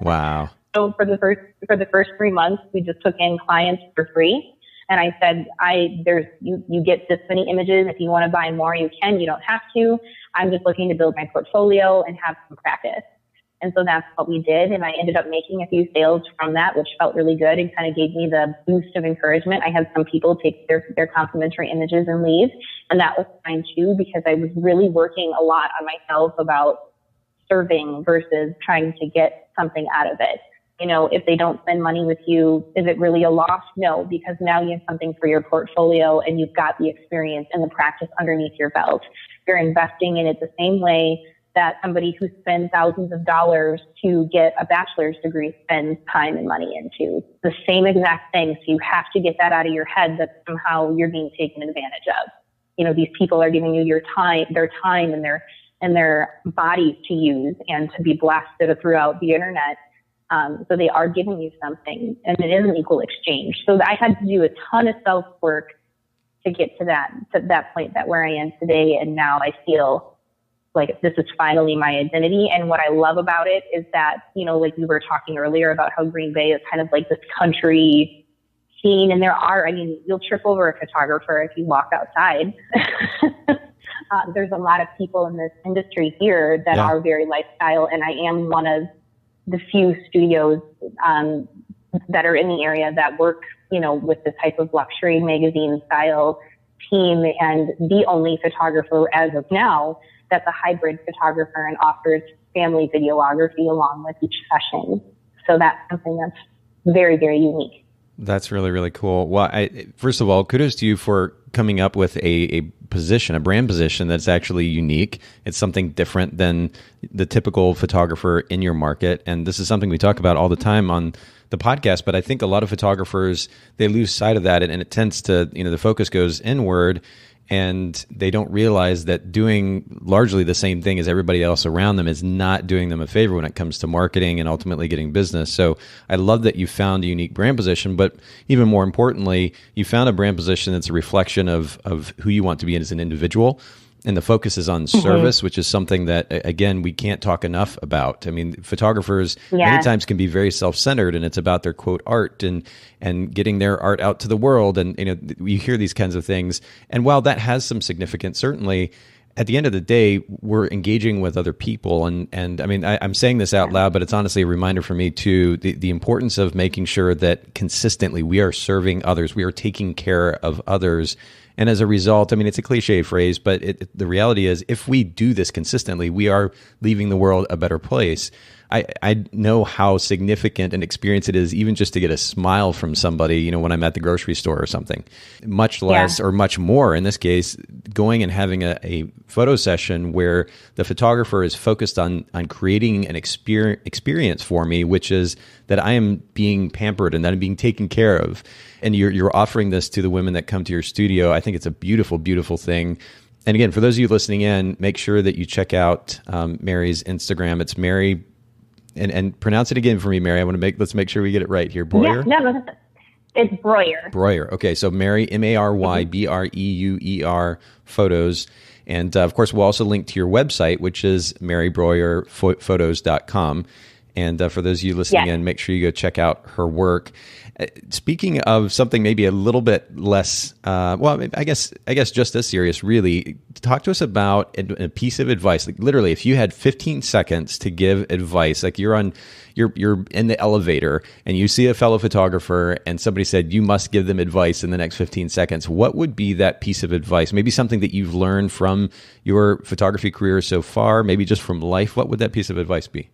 Wow. So for the first 3 months, we just took in clients for free. And I said, you get this many images. If you want to buy more, you can. You don't have to. I'm just looking to build my portfolio and have some practice. And so that's what we did. And I ended up making a few sales from that, which felt really good and kind of gave me the boost of encouragement. I had some people take their complimentary images and leave. And that was fine too, because I was really working a lot on myself about serving versus trying to get something out of it. If they don't spend money with you, is it really a loss? No, because now you have something for your portfolio, and you've got the experience and the practice underneath your belt. You're investing in it the same way that somebody who spends thousands of dollars to get a bachelor's degree spends time and money into. The same exact thing. So you have to get that out of your head, that somehow you're being taken advantage of. These people are giving you their time and their bodies to use and to be blasted throughout the internet. So they are giving you something, and it is an equal exchange. So I had to do a ton of self-work to get to that point, that where I am today. And now I feel like this is finally my identity. And what I love about it is that, like we were talking earlier about how Green Bay is kind of like this country scene. And you'll trip over a photographer if you walk outside. There's a lot of people in this industry here that are very lifestyle. And I am one of the few studios that are in the area that work, with this type of luxury magazine style team, and the only photographer as of now that's a hybrid photographer and offers family videography along with each session. So that's something that's very, very unique. That's really, really cool. Well, first of all, kudos to you for coming up with a position, a brand position that's actually unique. It's something different than the typical photographer in your market. And this is something we talk about all the time on the podcast, but I think a lot of photographers, they lose sight of that, and it tends to, the focus goes inward, and they don't realize that doing largely the same thing as everybody else around them is not doing them a favor when it comes to marketing and ultimately getting business. So I love that you found a unique brand position, but even more importantly, you found a brand position that's a reflection of who you want to be as an individual. And the focus is on service, which is something that, again, we can't talk enough about. I mean, photographers many times can be very self-centered, and it's about their quote art and getting their art out to the world. And, you hear these kinds of things. And while that has some significance, certainly, at the end of the day, we're engaging with other people. And I mean, I'm saying this out loud, but it's honestly a reminder for me too, the importance of making sure that consistently we are serving others. We are taking care of others. And as a result, I mean, it's a cliche phrase, but the reality is if we do this consistently, we are leaving the world a better place. I know how significant an experience it is, even just to get a smile from somebody, when I'm at the grocery store or something, much less or much more in this case, going and having a photo session where the photographer is focused on creating an experience for me, which is that I am being pampered and that I'm being taken care of. And you're offering this to the women that come to your studio. I think it's a beautiful, beautiful thing. And again, for those of you listening in, make sure that you check out Mary's Instagram. It's Mary, and pronounce it again for me, Mary. Let's make sure we get it right here. Breuer? Yeah, no, it's Breuer. Breuer. Okay, so Mary, MaryBreuer photos. And of course, we'll also link to your website, which is marybreuerphotos.com. And for those of you listening in, make sure you go check out her work. Speaking of something maybe a little bit less, I guess just as serious, really, talk to us about a piece of advice. Like literally, if you had 15 seconds to give advice, like you're in the elevator and you see a fellow photographer and somebody said you must give them advice in the next 15 seconds, what would be that piece of advice? Maybe something that you've learned from your photography career so far, maybe just from life. What would that piece of advice be?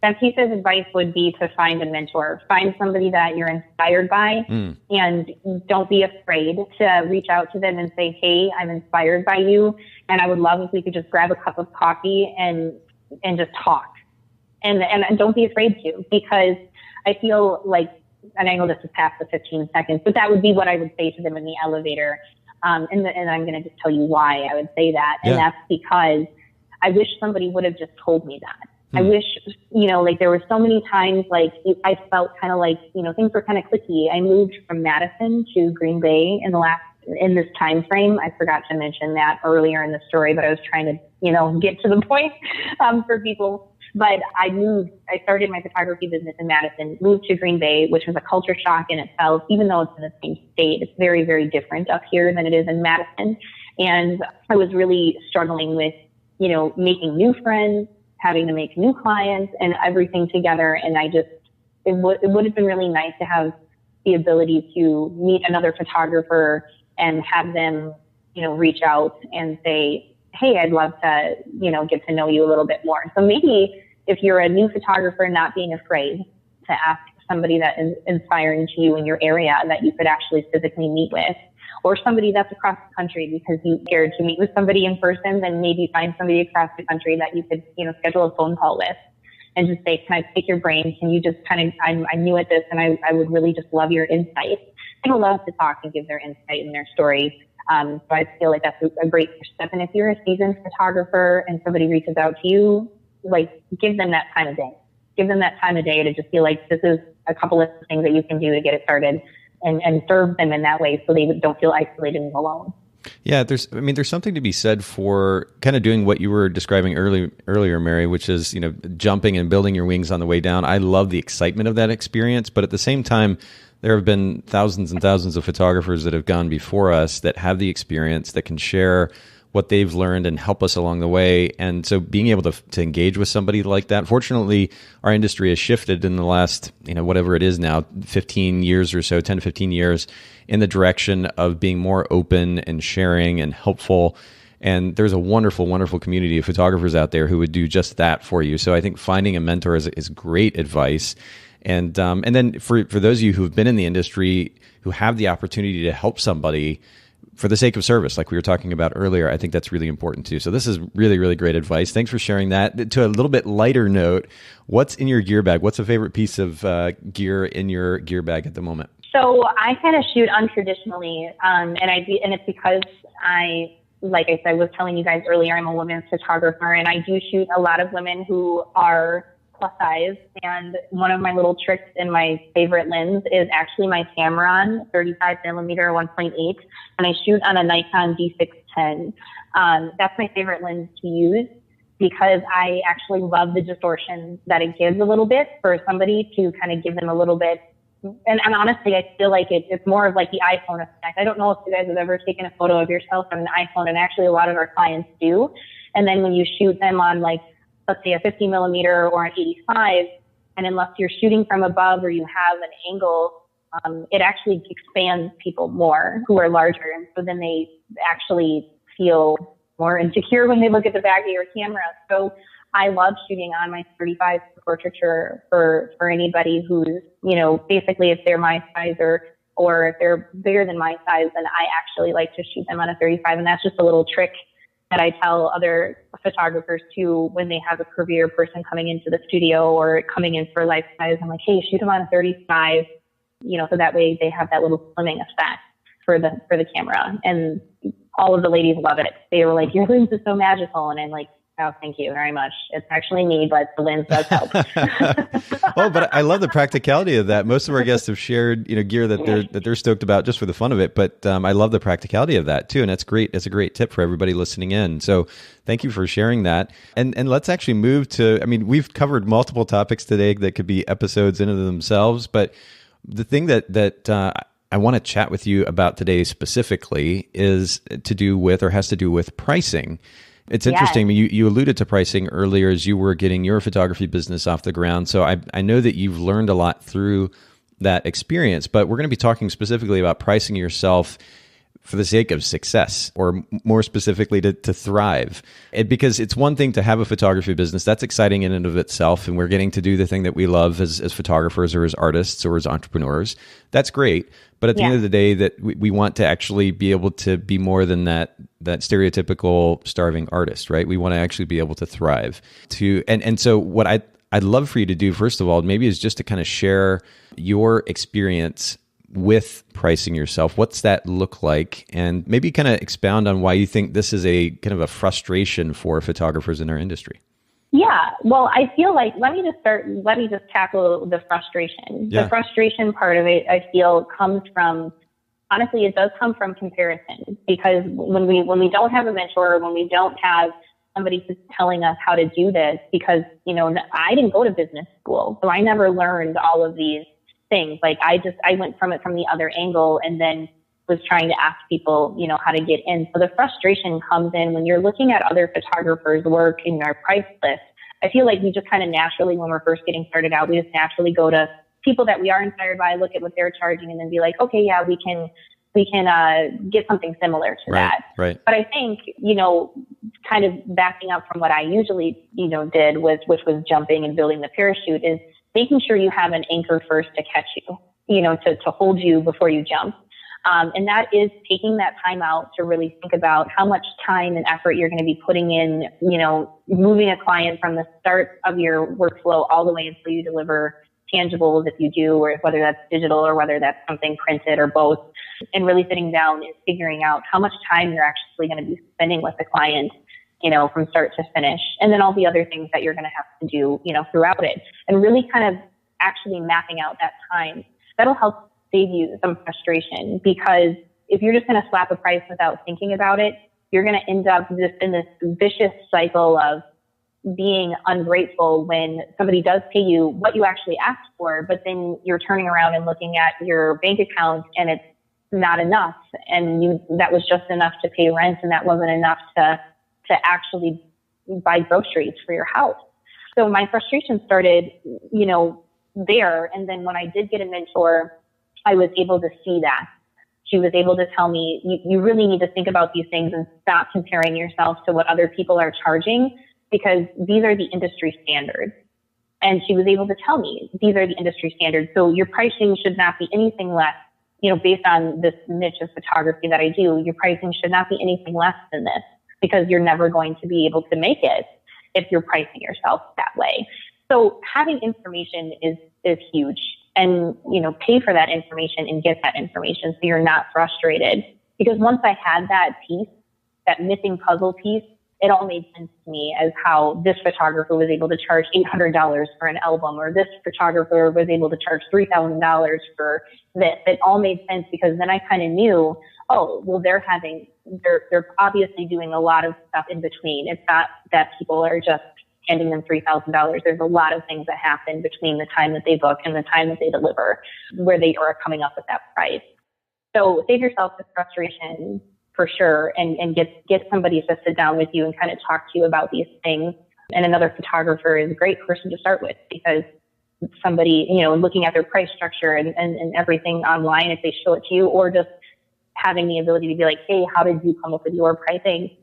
That piece of advice would be to find a mentor. Find somebody that you're inspired by, and don't be afraid to reach out to them and say, hey, I'm inspired by you, and I would love if we could just grab a cup of coffee and just talk. And don't be afraid to, because I feel like, and I know this is past the 15 seconds, but that would be what I would say to them in the elevator. And I'm going to just tell you why I would say that. And that's because I wish somebody would have just told me that. I wish, there were so many times, I felt kind of like, things were kind of cliquey. I moved from Madison to Green Bay in this time frame. I forgot to mention that earlier in the story, but I was trying to, get to the point, for people. But I started my photography business in Madison, moved to Green Bay, which was a culture shock in itself, even though it's in the same state. It's very, very different up here than it is in Madison. And I was really struggling with, making new friends, having to make new clients and everything together. And it would have been really nice to have the ability to meet another photographer and have them, reach out and say, hey, I'd love to, get to know you a little bit more. So maybe if you're a new photographer, not being afraid to ask somebody that is inspiring to you in your area that you could actually physically meet with, or somebody that's across the country because you scared to meet with somebody in person, then maybe find somebody across the country that you could, schedule a phone call with and just say, can I pick your brain? Can you just I'm new at this and I would really just love your insight. People love to talk and give their insight and their story. So I feel like that's a great first step. And if you're a seasoned photographer and somebody reaches out to you, give them that time of day. Give them that time of day to just feel like this is a couple of things that you can do to get it started. And serve them in that way so they don't feel isolated and alone. Yeah, there's something to be said for kind of doing what you were describing earlier, Mary, which is, jumping and building your wings on the way down. I love the excitement of that experience, but at the same time, there have been thousands and thousands of photographers that have gone before us that have the experience, that can share what they've learned and help us along the way. And so being able to engage with somebody like that, fortunately, our industry has shifted in the last, whatever it is now, 15 years or so, 10 to 15 years, in the direction of being more open and sharing and helpful. And there's a wonderful, wonderful community of photographers out there who would do just that for you. So I think finding a mentor is great advice. And then for those of you who've been in the industry, who have the opportunity to help somebody for the sake of service, like we were talking about earlier, I think that's really important too. So this is really, really great advice. Thanks for sharing that. To a little bit lighter note, what's in your gear bag? What's a favorite piece of gear in your gear bag at the moment? So I kind of shoot untraditionally, and it's because like I said, was telling you guys earlier, I'm a women's photographer, and I do shoot a lot of women who are plus size. And one of my little tricks in my favorite lens is actually my Tamron 35 millimeter 1.8, and I shoot on a Nikon D610. That's my favorite lens to use because I actually love the distortion that it gives a little bit for somebody to kind of give them a little bit. And honestly, I feel like it's more of like the iPhone effect. I don't know if you guys have ever taken a photo of yourself on an iPhone, and actually a lot of our clients do. And then when you shoot them on, like, let's say a 50 millimeter or an 85, and unless you're shooting from above or you have an angle, it actually expands people more who are larger. And so then they actually feel more insecure when they look at the back of your camera. So I love shooting on my 35 portraiture for anybody who's, basically if they're my size or if they're bigger than my size, then I actually like to shoot them on a 35. And that's just a little trick that I tell other photographers too when they have a career person coming into the studio or coming in for life size. I'm like, hey, shoot them on a 35, so that way they have that little slimming effect for the camera. And all of the ladies love it. They were like, your lens is so magical. And I'm like, oh, thank you very much. It's actually me, but the lens does help. Well, but I love the practicality of that. Most of our guests have shared, gear that they're stoked about just for the fun of it. But I love the practicality of that too, and that's great. It's a great tip for everybody listening in. So thank you for sharing that. And let's actually move to. We've covered multiple topics today that could be episodes into themselves. But the thing that I want to chat with you about today specifically has to do with pricing. It's interesting. Yes. You alluded to pricing earlier as you were getting your photography business off the ground. So I know that you've learned a lot through that experience, but we're going to be talking specifically about pricing yourself for the sake of success, or more specifically to thrive. Because it's one thing to have a photography business. That's exciting in and of itself. And we're getting to do the thing that we love as photographers or as artists or as entrepreneurs. That's great. But at the end of the day, that we want to actually be able to be more than that stereotypical starving artist, right? We want to actually be able to thrive. And so what I'd love for you to do, first of all, maybe is just to kind of share your experience with pricing yourself. What's that look like? And maybe kind of expound on why you think this is a kind of a frustration for photographers in our industry. Yeah. Well, I feel like, let me just tackle the frustration. Yeah. The frustration part of it, I feel, comes from, honestly, it does come from comparison, because when we don't have a mentor, when we don't have somebody who's telling us how to do this, because, I didn't go to business school, so I never learned all of these things. Like I went from it from the other angle, and then was trying to ask people, how to get in. So the frustration comes in when you're looking at other photographers' work in our price list. I feel like we just kind of naturally, when we're first getting started out, we just naturally go to people that we are inspired by, look at what they're charging, and then be like, okay, yeah, we can get something similar to that. Right. But I think, kind of backing up from what I usually, did, which was jumping and building the parachute, is making sure you have an anchor first to catch you, to hold you before you jump. And that is taking that time out to really think about how much time and effort you're going to be putting in, moving a client from the start of your workflow all the way until you deliver tangibles, if you do, or whether that's digital or whether that's something printed or both. And really sitting down and figuring out how much time you're actually going to be spending with the client, from start to finish. And then all the other things that you're going to have to do, throughout it. And really kind of actually mapping out that time. That'll help save you some frustration, because if you're just going to slap a price without thinking about it, you're going to end up just in this vicious cycle of being ungrateful when somebody does pay you what you actually asked for, but then you're turning around and looking at your bank account and it's not enough. And that was just enough to pay rent, and that wasn't enough to actually buy groceries for your house. So my frustration started, there. And then when I did get a mentor, I was able to see that. She was able to tell me, you really need to think about these things and stop comparing yourself to what other people are charging, because these are the industry standards. And she was able to tell me, these are the industry standards. So your pricing should not be anything less, based on this niche of photography that I do, your pricing should not be anything less than this, because you're never going to be able to make it if you're pricing yourself that way. So having information is huge. And, pay for that information and get that information so you're not frustrated. Because once I had that piece, that missing puzzle piece, it all made sense to me as how this photographer was able to charge $800 for an album, or this photographer was able to charge $3,000 for this. It all made sense, because then I kind of knew, oh, well, they're obviously doing a lot of stuff in between. It's not that people are just handing them $3,000. There's a lot of things that happen between the time that they book and the time that they deliver, where they are coming up with that price. So save yourself the frustration for sure, and get somebody to sit down with you and kind of talk to you about these things. And another photographer is a great person to start with, because somebody, looking at their price structure and everything online, if they show it to you, or just having the ability to be like, hey, how did you come up with your pricing?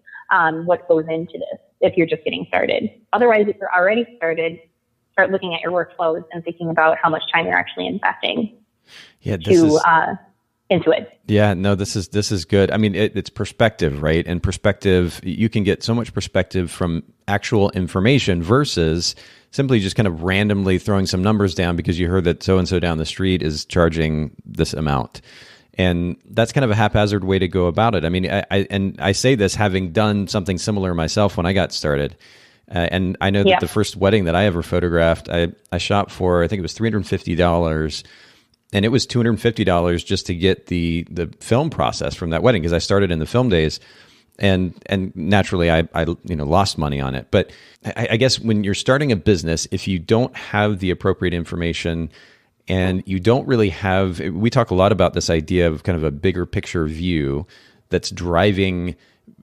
what goes into this if you're just getting started. Otherwise, if you're already started, start looking at your workflows and thinking about how much time you're actually investing into it. Yeah, no, this is good. I mean, it's perspective, right? And perspective, you can get so much perspective from actual information versus simply just kind of randomly throwing some numbers down because you heard that so-and-so down the street is charging this amount. And that's kind of a haphazard way to go about it. I mean, I say this having done something similar myself when I got started. And I know that the first wedding that I ever photographed, I shot for, I think it was $350. And it was $250 just to get the film process from that wedding because I started in the film days. And naturally, I lost money on it. But I guess when you're starting a business, if you don't have the appropriate information and you don't really have, we talk a lot about this idea of kind of a bigger picture view that's driving,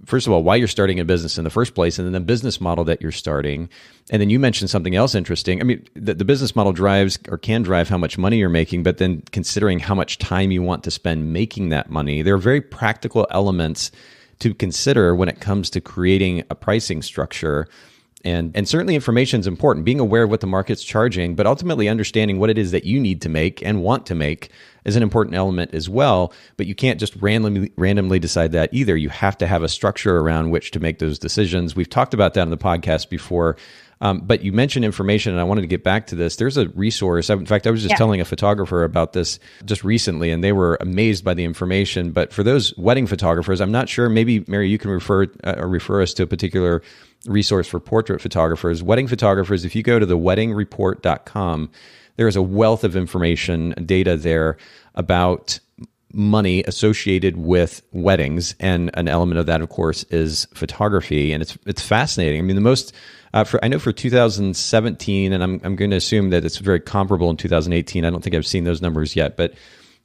first of all, why you're starting a business in the first place, and then the business model that you're starting. And then you mentioned something else interesting. I mean, the business model drives or can drive how much money you're making, but then considering how much time you want to spend making that money, there are very practical elements to consider when it comes to creating a pricing structure. And certainly information is important, being aware of what the market's charging, but ultimately understanding what it is that you need to make and want to make is an important element as well. But you can't just randomly decide that either. You have to have a structure around which to make those decisions. We've talked about that on the podcast before. But you mentioned information, and I wanted to get back to this. There's a resource. In fact, I was just telling a photographer about this just recently, and they were amazed by the information. But for those wedding photographers, I'm not sure. Maybe, Mary, you can refer us to a particular resource for portrait photographers. Wedding photographers, if you go to theweddingreport.com, there is a wealth of information, data there about money associated with weddings, and an element of that, of course, is photography, and it's fascinating. I mean, the most I know for 2017, and I'm going to assume that it's very comparable in 2018. I don't think I've seen those numbers yet, but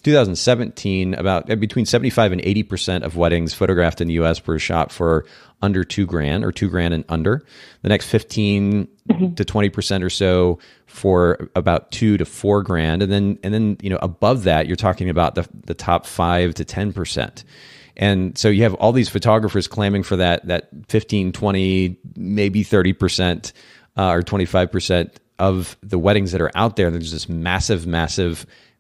2017, about between 75 and 80% of weddings photographed in the U.S. were shot for under $2,000 or $2,000 and under. The next 15 to 20% or so for about $2,000 to $4,000, and then above that, you're talking about the top 5 to 10%. And so you have all these photographers claiming for that 15, 20, maybe 30% or 25% of the weddings that are out there. There's this massive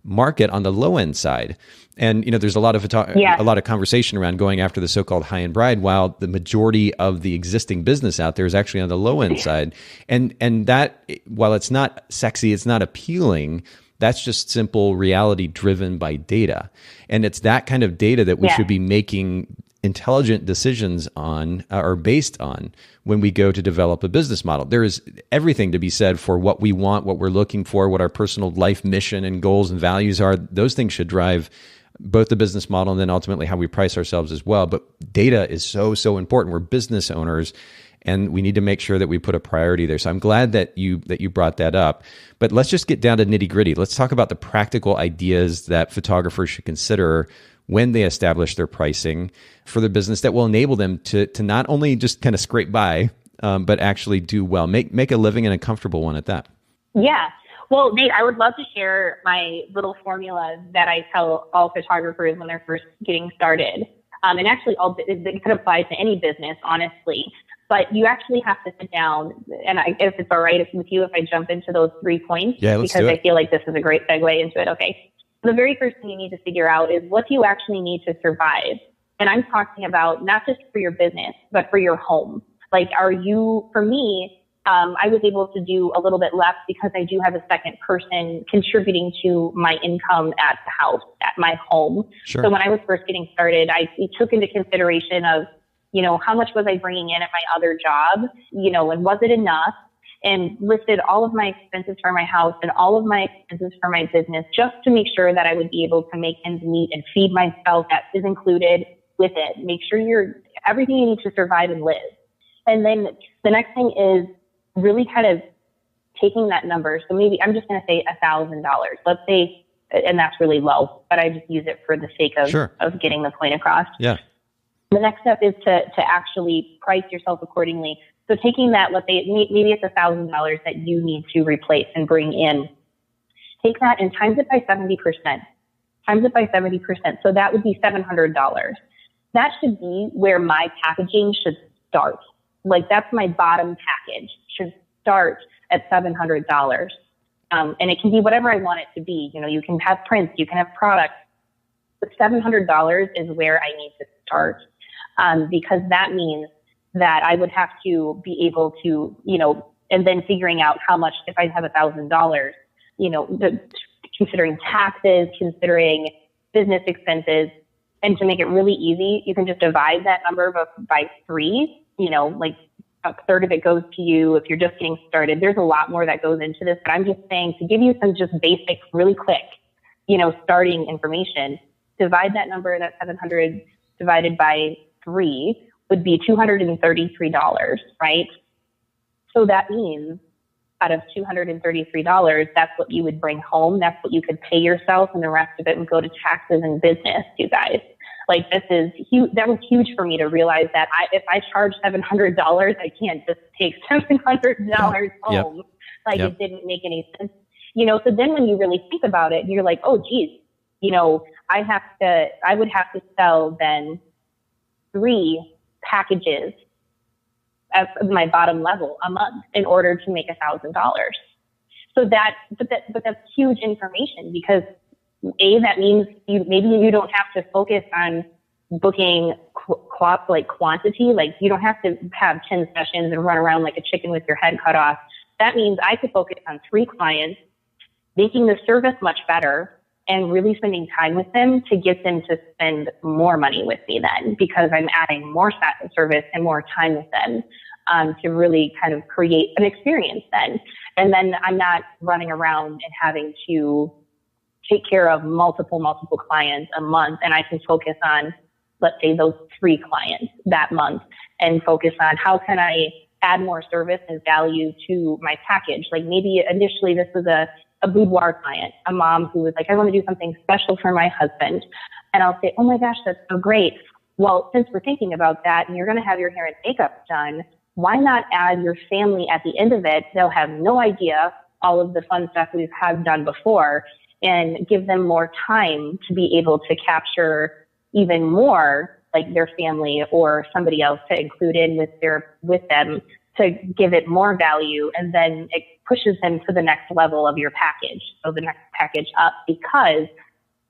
market on the low end side. And there's a lot of conversation around going after the so-called high-end bride, while the majority of the existing business out there is actually on the low end side. And that, while it's not sexy, it's not appealing, that's just simple reality driven by data. And it's that kind of data that we should be making intelligent decisions on or based on when we go to develop a business model. There is everything to be said for what we want, what we're looking for, what our personal life mission and goals and values are. Those things should drive both the business model and then ultimately how we price ourselves as well. But data is so important. We're business owners, and we need to make sure that we put a priority there. So I'm glad that you brought that up. But let's just get down to nitty gritty. Let's talk about the practical ideas that photographers should consider when they establish their pricing for the business that will enable them to not only just kind of scrape by, but actually do well, make a living and a comfortable one at that. Yeah. Well, Nate, I would love to share my little formula that I tell all photographers when they're first getting started. And actually, it could apply to any business, honestly. But you actually have to sit down, and if it's all right with you if I jump into those 3 points, because I feel like this is a great segue into it. Okay. The very first thing you need to figure out is what do you actually need to survive? And I'm talking about not just for your business, but for your home. Like, for me, I was able to do a little bit less because I do have a second person contributing to my income at the house, at my home. Sure. So when I was first getting started, I took into consideration of, how much was I bringing in at my other job, and was it enough? And listed all of my expenses for my house and all of my expenses for my business just to make sure that I would be able to make ends meet and feed myself. That is included with it. Make sure everything you need to survive and live. And then the next thing is really kind of taking that number. So maybe I'm just going to say $1,000. Let's say, and that's really low, but I just use it for the sake of getting the point across. Yeah. The next step is to actually price yourself accordingly. So taking that, let's say maybe it's $1,000 that you need to replace and bring in. Take that and times it by 70%. So that would be $700. That should be where my packaging should start. Like that's my bottom package, should start at $700. And it can be whatever I want it to be. You know, you can have prints, you can have products, but $700 is where I need to start. Because that means that I would have to be able to, you know, and then figuring out how much, if I have $1,000, you know, considering taxes, considering business expenses, and to make it really easy, you can just divide that number by 3, you know, like a third of it goes to you if you're just getting started. There's a lot more that goes into this, but I'm just saying to give you some just basic, really quick, you know, starting information, divide that number, that 700 divided by 3 would be $233, right? So that means out of $233, that's what you would bring home. That's what you could pay yourself, and the rest of it would go to taxes and business, you guys. Like, this is huge. That was huge for me to realize that if I charge $700, I can't just take $700 home. Like, it didn't make any sense. You know, so then when you really think about it, you're like, oh, geez, you know, I would have to sell then 3 packages at my bottom level a month in order to make $1,000. So but that's huge information, because that means maybe you don't have to focus on booking quantity. Like, you don't have to have 10 sessions and run around like a chicken with your head cut off. That means I could focus on 3 clients, making the service much better, and really spending time with them to get them to spend more money with me then, because I'm adding more service and more time with them to really kind of create an experience then. And then I'm not running around and having to take care of multiple clients a month, and I can focus on, let's say, those 3 clients that month, and focus on how can I add more service and value to my package. Like, maybe initially this was a boudoir client, a mom who was like, I want to do something special for my husband. And I'll say, oh my gosh, that's so great. Well, since we're thinking about that and you're going to have your hair and makeup done, why not add your family at the end of it? They'll have no idea all of the fun stuff we've had done before, and give them more time to be able to capture even more, like their family or somebody else to include in with them, to give it more value. And then it pushes them to the next level of your package. So the next package up, because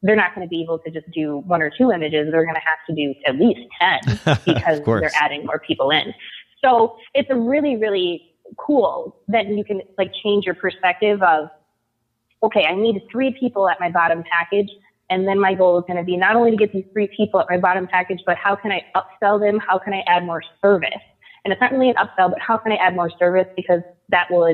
they're not going to be able to just do 1 or 2 images. They're going to have to do at least 10 because they're adding more people in. So it's a really, really cool that you can like change your perspective of, okay, I need 3 people at my bottom package. And then my goal is going to be not only to get these 3 people at my bottom package, but how can I upsell them? How can I add more service? And it's not really an upsell, but how can I add more service? Because that will,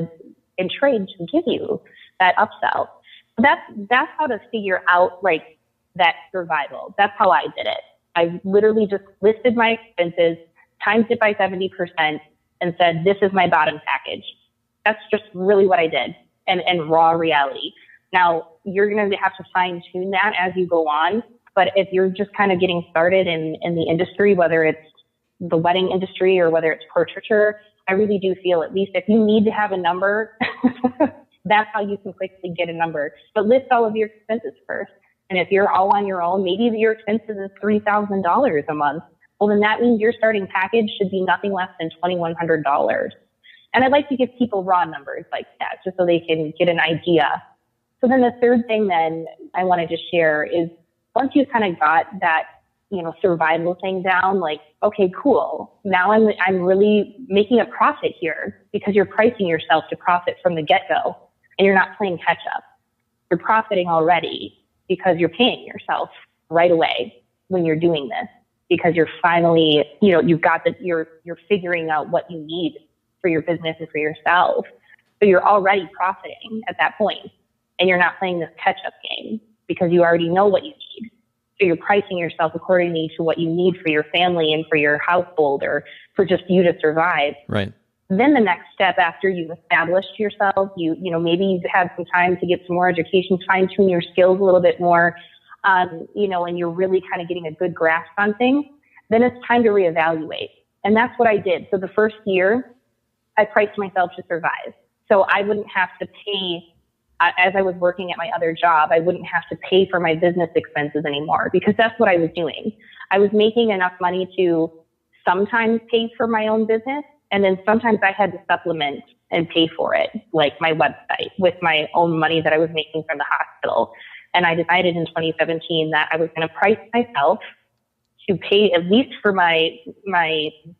in trade, to give you that upsell. So that's how to figure out like that survival. That's how I did it. I literally just listed my expenses, times it by 70%, and said, this is my bottom package. That's just really what I did, and raw reality. Now, you're going to have to fine tune that as you go on. But if you're just kind of getting started in the industry, whether it's the wedding industry or whether it's portraiture, I really do feel, at least if you need to have a number, that's how you can quickly get a number. But list all of your expenses first. And if you're all on your own, maybe your expenses is $3,000 a month. Well, then that means your starting package should be nothing less than $2,100. And I'd like to give people raw numbers like that, just so they can get an idea. So then the third thing then I wanted to share is, once you kind of got that, survival thing down, like, okay, cool. Now I'm really making a profit here, because you're pricing yourself to profit from the get-go, and you're not playing catch up. You're profiting already because you're paying yourself right away when you're doing this, because you're finally, you've got you're figuring out what you need for your business and for yourself. So you're already profiting at that point, and you're not playing this catch-up game because you already know what you need. So you're pricing yourself accordingly to what you need for your family and for your household, or for just you to survive. Right. Then the next step, after you've established yourself, maybe you've had some time to get some more education, fine tune your skills a little bit more, and you're really kind of getting a good grasp on things, then it's time to reevaluate. And that's what I did. So the first year, I priced myself to survive. So I wouldn't have to pay, as I was working at my other job, I wouldn't have to pay for my business expenses anymore, because that's what I was doing. I was making enough money to sometimes pay for my own business. And then sometimes I had to supplement and pay for it, like my website with my own money that I was making from the hospital. And I decided in 2017 that I was going to price myself to pay at least for my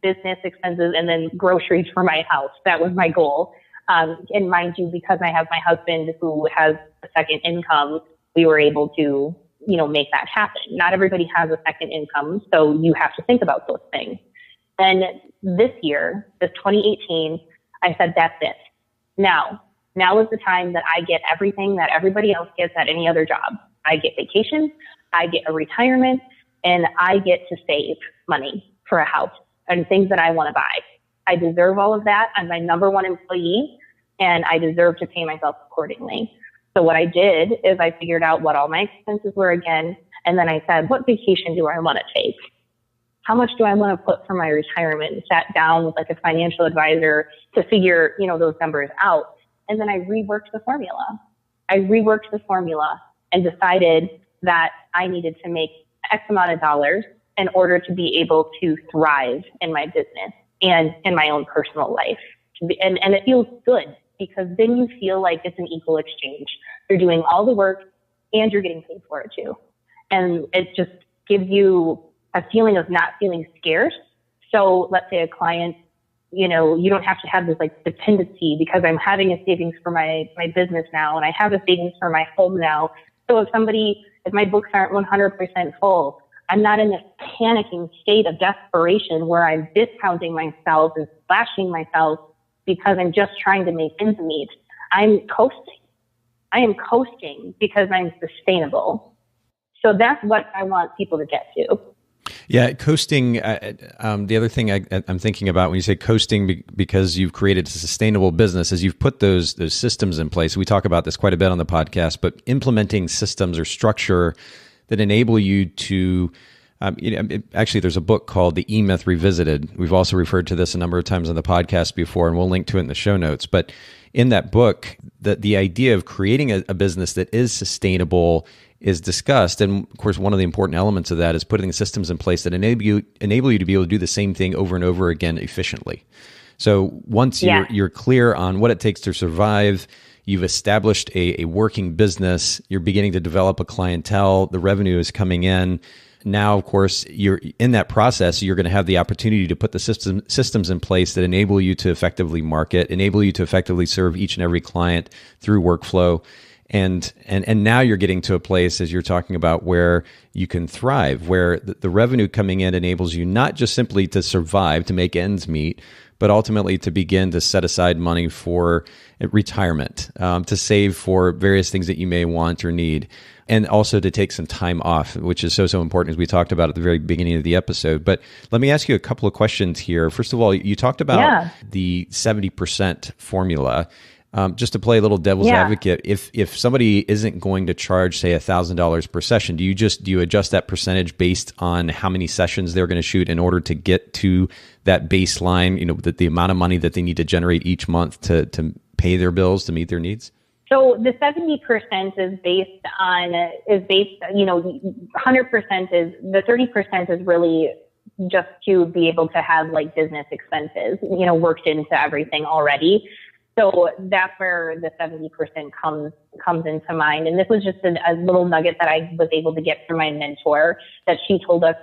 business expenses and then groceries for my house. That was my goal. And mind you, because I have my husband who has a second income, we were able to, make that happen. Not everybody has a second income, so you have to think about those things. And this year, this 2018, I said, that's it. Now is the time that I get everything that everybody else gets at any other job. I get vacations, I get a retirement, and I get to save money for a house and things that I want to buy. I deserve all of that. I'm my number one employee, and I deserve to pay myself accordingly. So what I did is I figured out what all my expenses were again, and then I said, what vacation do I want to take? How much do I want to put for my retirement? And sat down with like a financial advisor to figure, those numbers out. And then I reworked the formula. And decided that I needed to make X amount of dollars in order to be able to thrive in my business and in my own personal life. And it feels good because then you feel like it's an equal exchange. You're doing all the work and you're getting paid for it too. And it just gives you a feeling of not feeling scarce. So let's say a client, you don't have to have this like dependency because I'm having a savings for my business now and I have a savings for my home now. So if my books aren't 100% full, I'm not in this panicking state of desperation where I'm discounting myself and slashing myself because I'm just trying to make ends meet. I'm coasting. I am coasting because I'm sustainable. So that's what I want people to get to. Yeah, coasting. The other thing I'm thinking about when you say coasting, because you've created a sustainable business, is you've put those systems in place. We talk about this quite a bit on the podcast, but implementing systems or structure that enable you to. Actually, there's a book called The E-Myth Revisited. We've also referred to this a number of times on the podcast before, and we'll link to it in the show notes. But in that book, the idea of creating a business that is sustainable is discussed. And of course, one of the important elements of that is putting systems in place that enable you to be able to do the same thing over and over again efficiently. So once you're clear on what it takes to survive, you've established a working business, you're beginning to develop a clientele, the revenue is coming in. Now, of course, you're in that process, you're going to have the opportunity to put the systems in place that enable you to effectively market, enable you to effectively serve each and every client through workflow. And now you're getting to a place, as you're talking about, where you can thrive, where the revenue coming in enables you not just simply to survive, to make ends meet, but ultimately to begin to set aside money for retirement, to save for various things that you may want or need, and also to take some time off, which is so important, as we talked about at the very beginning of the episode. But let me ask you a couple of questions here. First of all, you talked about the 70% formula. Just to play a little devil's advocate, if somebody isn't going to charge, say, $1,000 per session, do you adjust that percentage based on how many sessions they're going to shoot in order to get to that baseline, the amount of money that they need to generate each month to pay their bills, to meet their needs? So the 70% is based, 100% is, the 30% is really just to be able to have like business expenses, worked into everything already. So that's where the 70% comes into mind. And this was just a little nugget that I was able to get from my mentor, that she told us,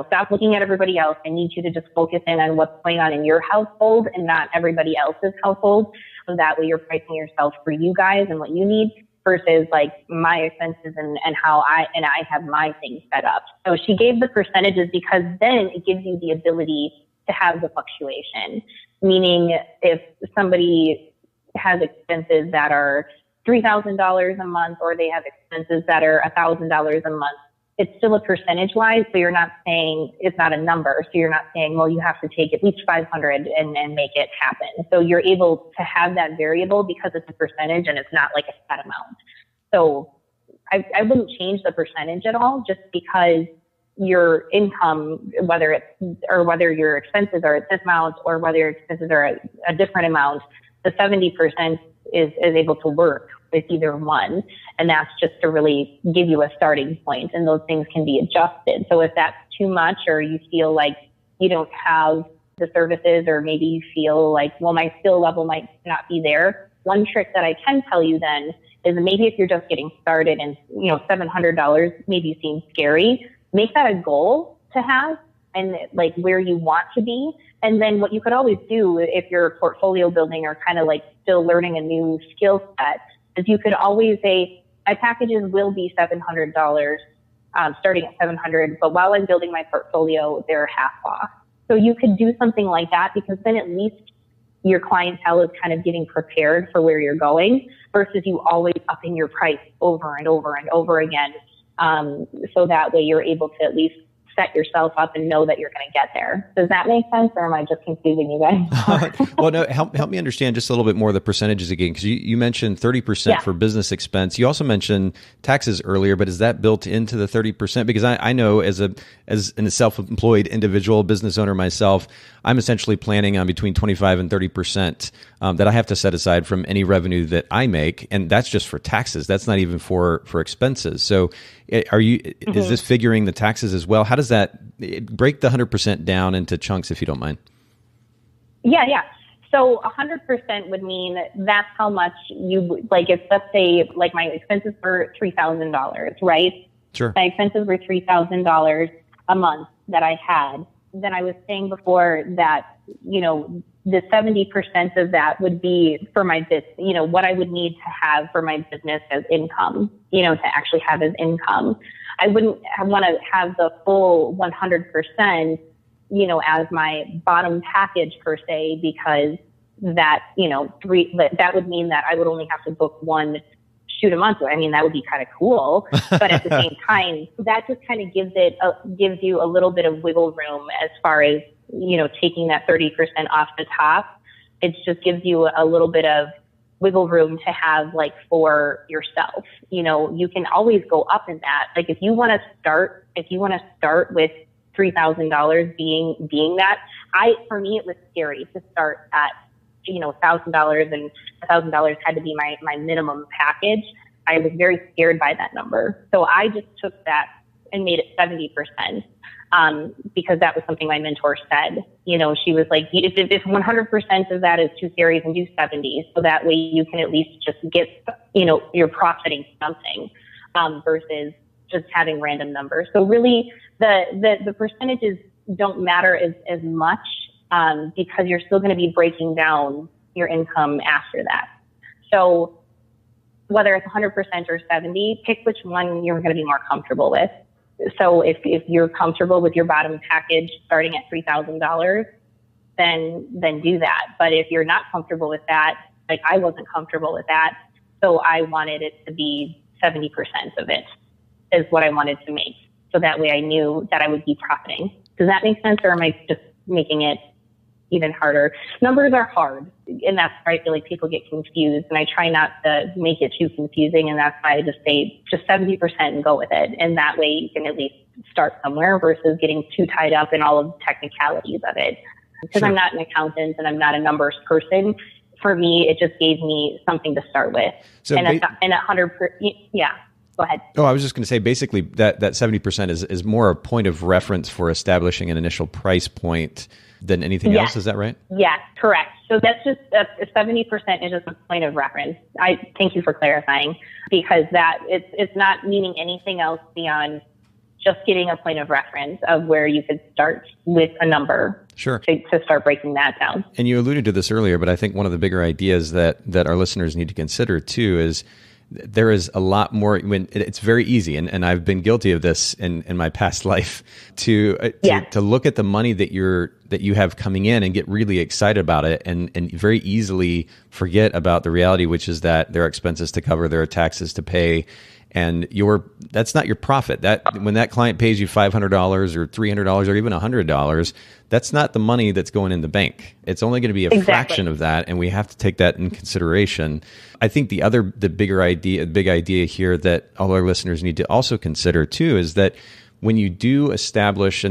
stop looking at everybody else. I need you to just focus in on what's going on in your household and not everybody else's household. So that way you're pricing yourself for you guys and what you need versus like my expenses and how I have my things set up. So she gave the percentages because then it gives you the ability to have the fluctuation. Meaning if somebody has expenses that are $3,000 a month or they have expenses that are $1,000 a month, it's still a percentage wise. So you're not saying it's not a number. So you're not saying, well, you have to take at least 500 and make it happen. So you're able to have that variable because it's a percentage and it's not like a set amount. So I wouldn't change the percentage at all just because your income, whether your expenses are at this amount or whether your expenses are a different amount, the 70% is able to work with either one. And that's just to really give you a starting point, and those things can be adjusted. So if that's too much or you feel like you don't have the services, or maybe you feel like, well, my skill level might not be there. One trick that I can tell you then is maybe if you're just getting started and, $700 maybe seems scary, make that a goal to have and like where you want to be. And then what you could always do if you're portfolio building or kind of like still learning a new skill set is you could always say, my packages will be $700, starting at $700, but while I'm building my portfolio, they're half off. So you could do something like that, because then at least your clientele is kind of getting prepared for where you're going versus you always upping your price over and over and over again. So that way you're able to at least set yourself up and know that you're going to get there. Does that make sense, or am I just confusing you guys? Well, no, help me understand just a little bit more of the percentages again, because you mentioned 30% for business expense. You also mentioned taxes earlier, but is that built into the 30%? Because I know as a self-employed individual business owner myself, I'm essentially planning on between 25 and 30% that I have to set aside from any revenue that I make, and that's just for taxes. That's not even for expenses. So, is this figuring the taxes as well? How does that break the 100% down into chunks, if you don't mind? Yeah. So 100% would mean that's how much you like. If let's say like my expenses were $3,000, right? Sure. My expenses were $3,000 a month that I had. Then I was saying before that, the 70% of that would be for my business, what I would need to have for my business as income, to actually have as income. I wouldn't want to have the full 100%, as my bottom package per se, because that, that would mean that I would only have to book one shoot a month. I mean, that would be kind of cool, but at the same time, that just kind of gives you a little bit of wiggle room as far as, taking that 30% off the top. It just gives you a little bit of wiggle room to have like for yourself. You can always go up in that. Like if you want to start with $3,000 being that, for me, it was scary to start at, $1,000, and $1,000 had to be my minimum package. I was very scared by that number. So I just took that and made it 70%. Because that was something my mentor said. She was like, if 100% of that is too scary, then do 70. So that way you can at least just get, you're profiting something, versus just having random numbers. So really the percentages don't matter as much, because you're still going to be breaking down your income after that. So whether it's 100% or 70, pick which one you're going to be more comfortable with. So if you're comfortable with your bottom package starting at $3,000, then do that. But if you're not comfortable with that, like I wasn't comfortable with that, so I wanted it to be 70% of it is what I wanted to make. So that way I knew that I would be profiting. Does that make sense, or am I just making it even harder? Numbers are hard, and that's where I feel like people get confused, and I try not to make it too confusing, and that's why I just say just 70% and go with it, and that way you can at least start somewhere versus getting too tied up in all of the technicalities of it. Because I'm not an accountant and I'm not a numbers person, for me it just gave me something to start with. So and 100%, yeah. Go ahead. Oh, I was just going to say, basically, that 70% is more a point of reference for establishing an initial price point than anything else. Is that right? Yes, correct. So that's just 70% is just a point of reference. I thank you for clarifying, because that it's not meaning anything else beyond just getting a point of reference of where you could start with a number. Sure. To start breaking that down. And you alluded to this earlier, but I think one of the bigger ideas that our listeners need to consider too is there is a lot more. When it's very easy, and I've been guilty of this in my past life, to look at the money that you have coming in and get really excited about it, and very easily forget about the reality, which is that there are expenses to cover, there are taxes to pay, and that's not your profit. That when that client pays you $500 or $300 or even $100, that's not the money that's going in the bank. It's only going to be a fraction of that, and we have to take that in consideration. I think the big idea here that all our listeners need to also consider too is that when you do establish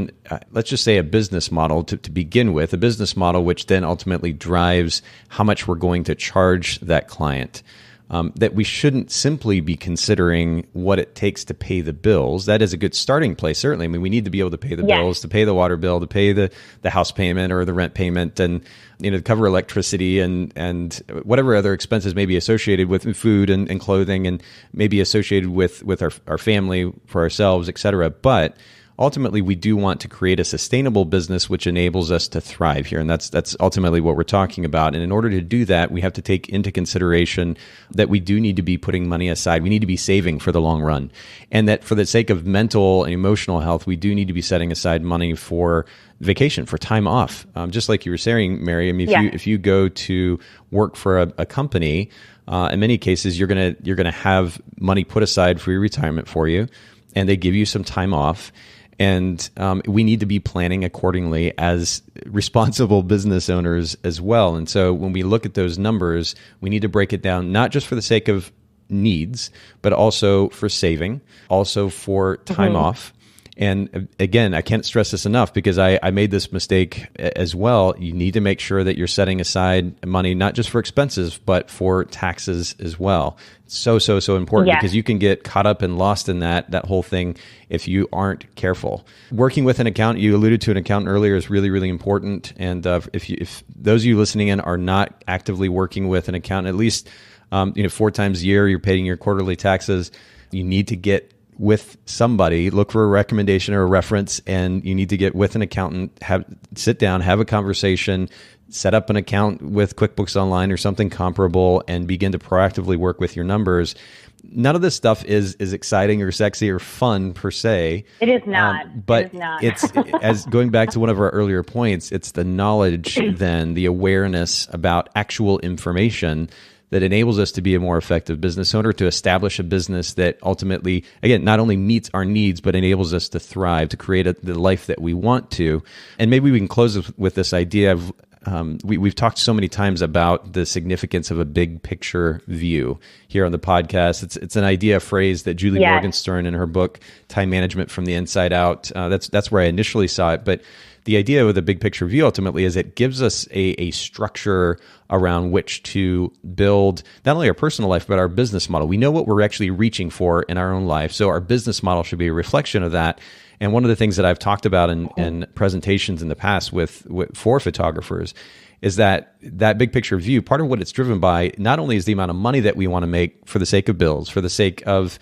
let's just say a business model to begin with, a business model which then ultimately drives how much we're going to charge that client. that we shouldn't simply be considering what it takes to pay the bills. That is a good starting place, certainly. I mean, we need to be able to pay the bills, to pay the water bill, to pay the house payment or the rent payment, and to cover electricity and whatever other expenses may be associated with food and clothing, and maybe associated with our family, for ourselves, et cetera. But ultimately, we do want to create a sustainable business which enables us to thrive here. And that's ultimately what we're talking about. And in order to do that, we have to take into consideration that we do need to be putting money aside. We need to be saving for the long run. And that for the sake of mental and emotional health, we do need to be setting aside money for vacation, for time off. Just like you were saying, Mary, I mean, if you go to work for a company, in many cases, you're gonna have money put aside for your retirement for you, and they give you some time off. And we need to be planning accordingly as responsible business owners as well. And so when we look at those numbers, we need to break it down, not just for the sake of needs, but also for saving, also for time off. And again, I can't stress this enough, because I made this mistake as well. You need to make sure that you're setting aside money, not just for expenses, but for taxes as well. So important, because you can get caught up and lost in that whole thing if you aren't careful. Working with an accountant, you alluded to an accountant earlier, is really, really important. And if those of you listening in are not actively working with an accountant, at least 4 times a year, you're paying your quarterly taxes, you need to get with somebody, look for a recommendation or a reference, and you need to get with an accountant, sit down, have a conversation, set up an account with QuickBooks Online or something comparable, and begin to proactively work with your numbers. None of this stuff is exciting or sexy or fun per se. It is not. But it is not. It's, as going back to one of our earlier points, it's the knowledge, then the awareness about actual information that enables us to be a more effective business owner, to establish a business that ultimately, again, not only meets our needs, but enables us to thrive, to create the life that we want to. And maybe we can close with this idea of, we've talked so many times about the significance of a big picture view here on the podcast. It's an idea, a phrase that Julie Morgenstern in her book, Time Management from the Inside Out, that's where I initially saw it. But the idea with the big picture view ultimately is it gives us a structure around which to build not only our personal life, but our business model. We know what we're actually reaching for in our own life. So our business model should be a reflection of that. And one of the things that I've talked about in presentations in the past for photographers is that big picture view, part of what it's driven by not only is the amount of money that we want to make for the sake of bills, for the sake of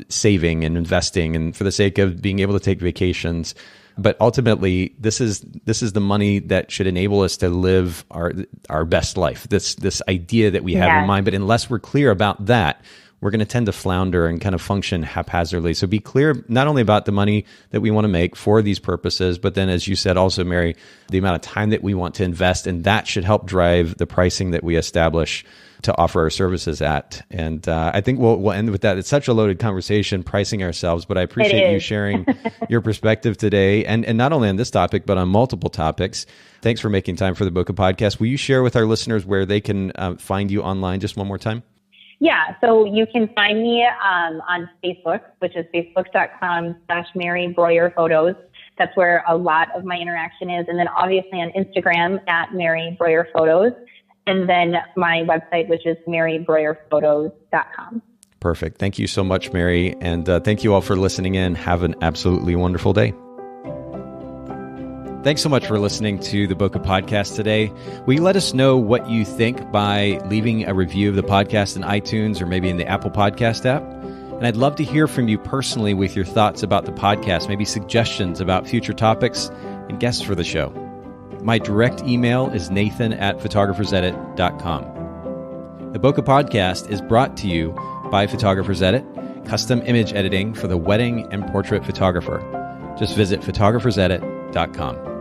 saving and investing, and for the sake of being able to take vacations, but ultimately, this is the money that should enable us to live our best life. This idea that we have in mind, but unless we're clear about that, we're going to tend to flounder and kind of function haphazardly. So be clear not only about the money that we want to make for these purposes, but then, as you said also, Mary, the amount of time that we want to invest, and that should help drive the pricing that we establish to offer our services at. And I think we'll end with that. It's such a loaded conversation, pricing ourselves, but I appreciate you sharing your perspective today, and not only on this topic, but on multiple topics. Thanks for making time for the Bokeh Podcast. Will you share with our listeners where they can find you online just one more time? Yeah, so you can find me on Facebook, which is facebook.com/Mary Breuer Photos. That's where a lot of my interaction is. And then obviously on Instagram at Mary Breuer Photos. And then my website, which is marybreuerphotos.com. Perfect. Thank you so much, Mary. And thank you all for listening in. Have an absolutely wonderful day. Thanks so much for listening to the Bokeh Podcast today. Will you let us know what you think by leaving a review of the podcast in iTunes or maybe in the Apple Podcast app? And I'd love to hear from you personally with your thoughts about the podcast, maybe suggestions about future topics and guests for the show. My direct email is nathan@photographersedit.com. The Bokeh Podcast is brought to you by Photographers Edit, custom image editing for the wedding and portrait photographer. Just visit photographersedit.com.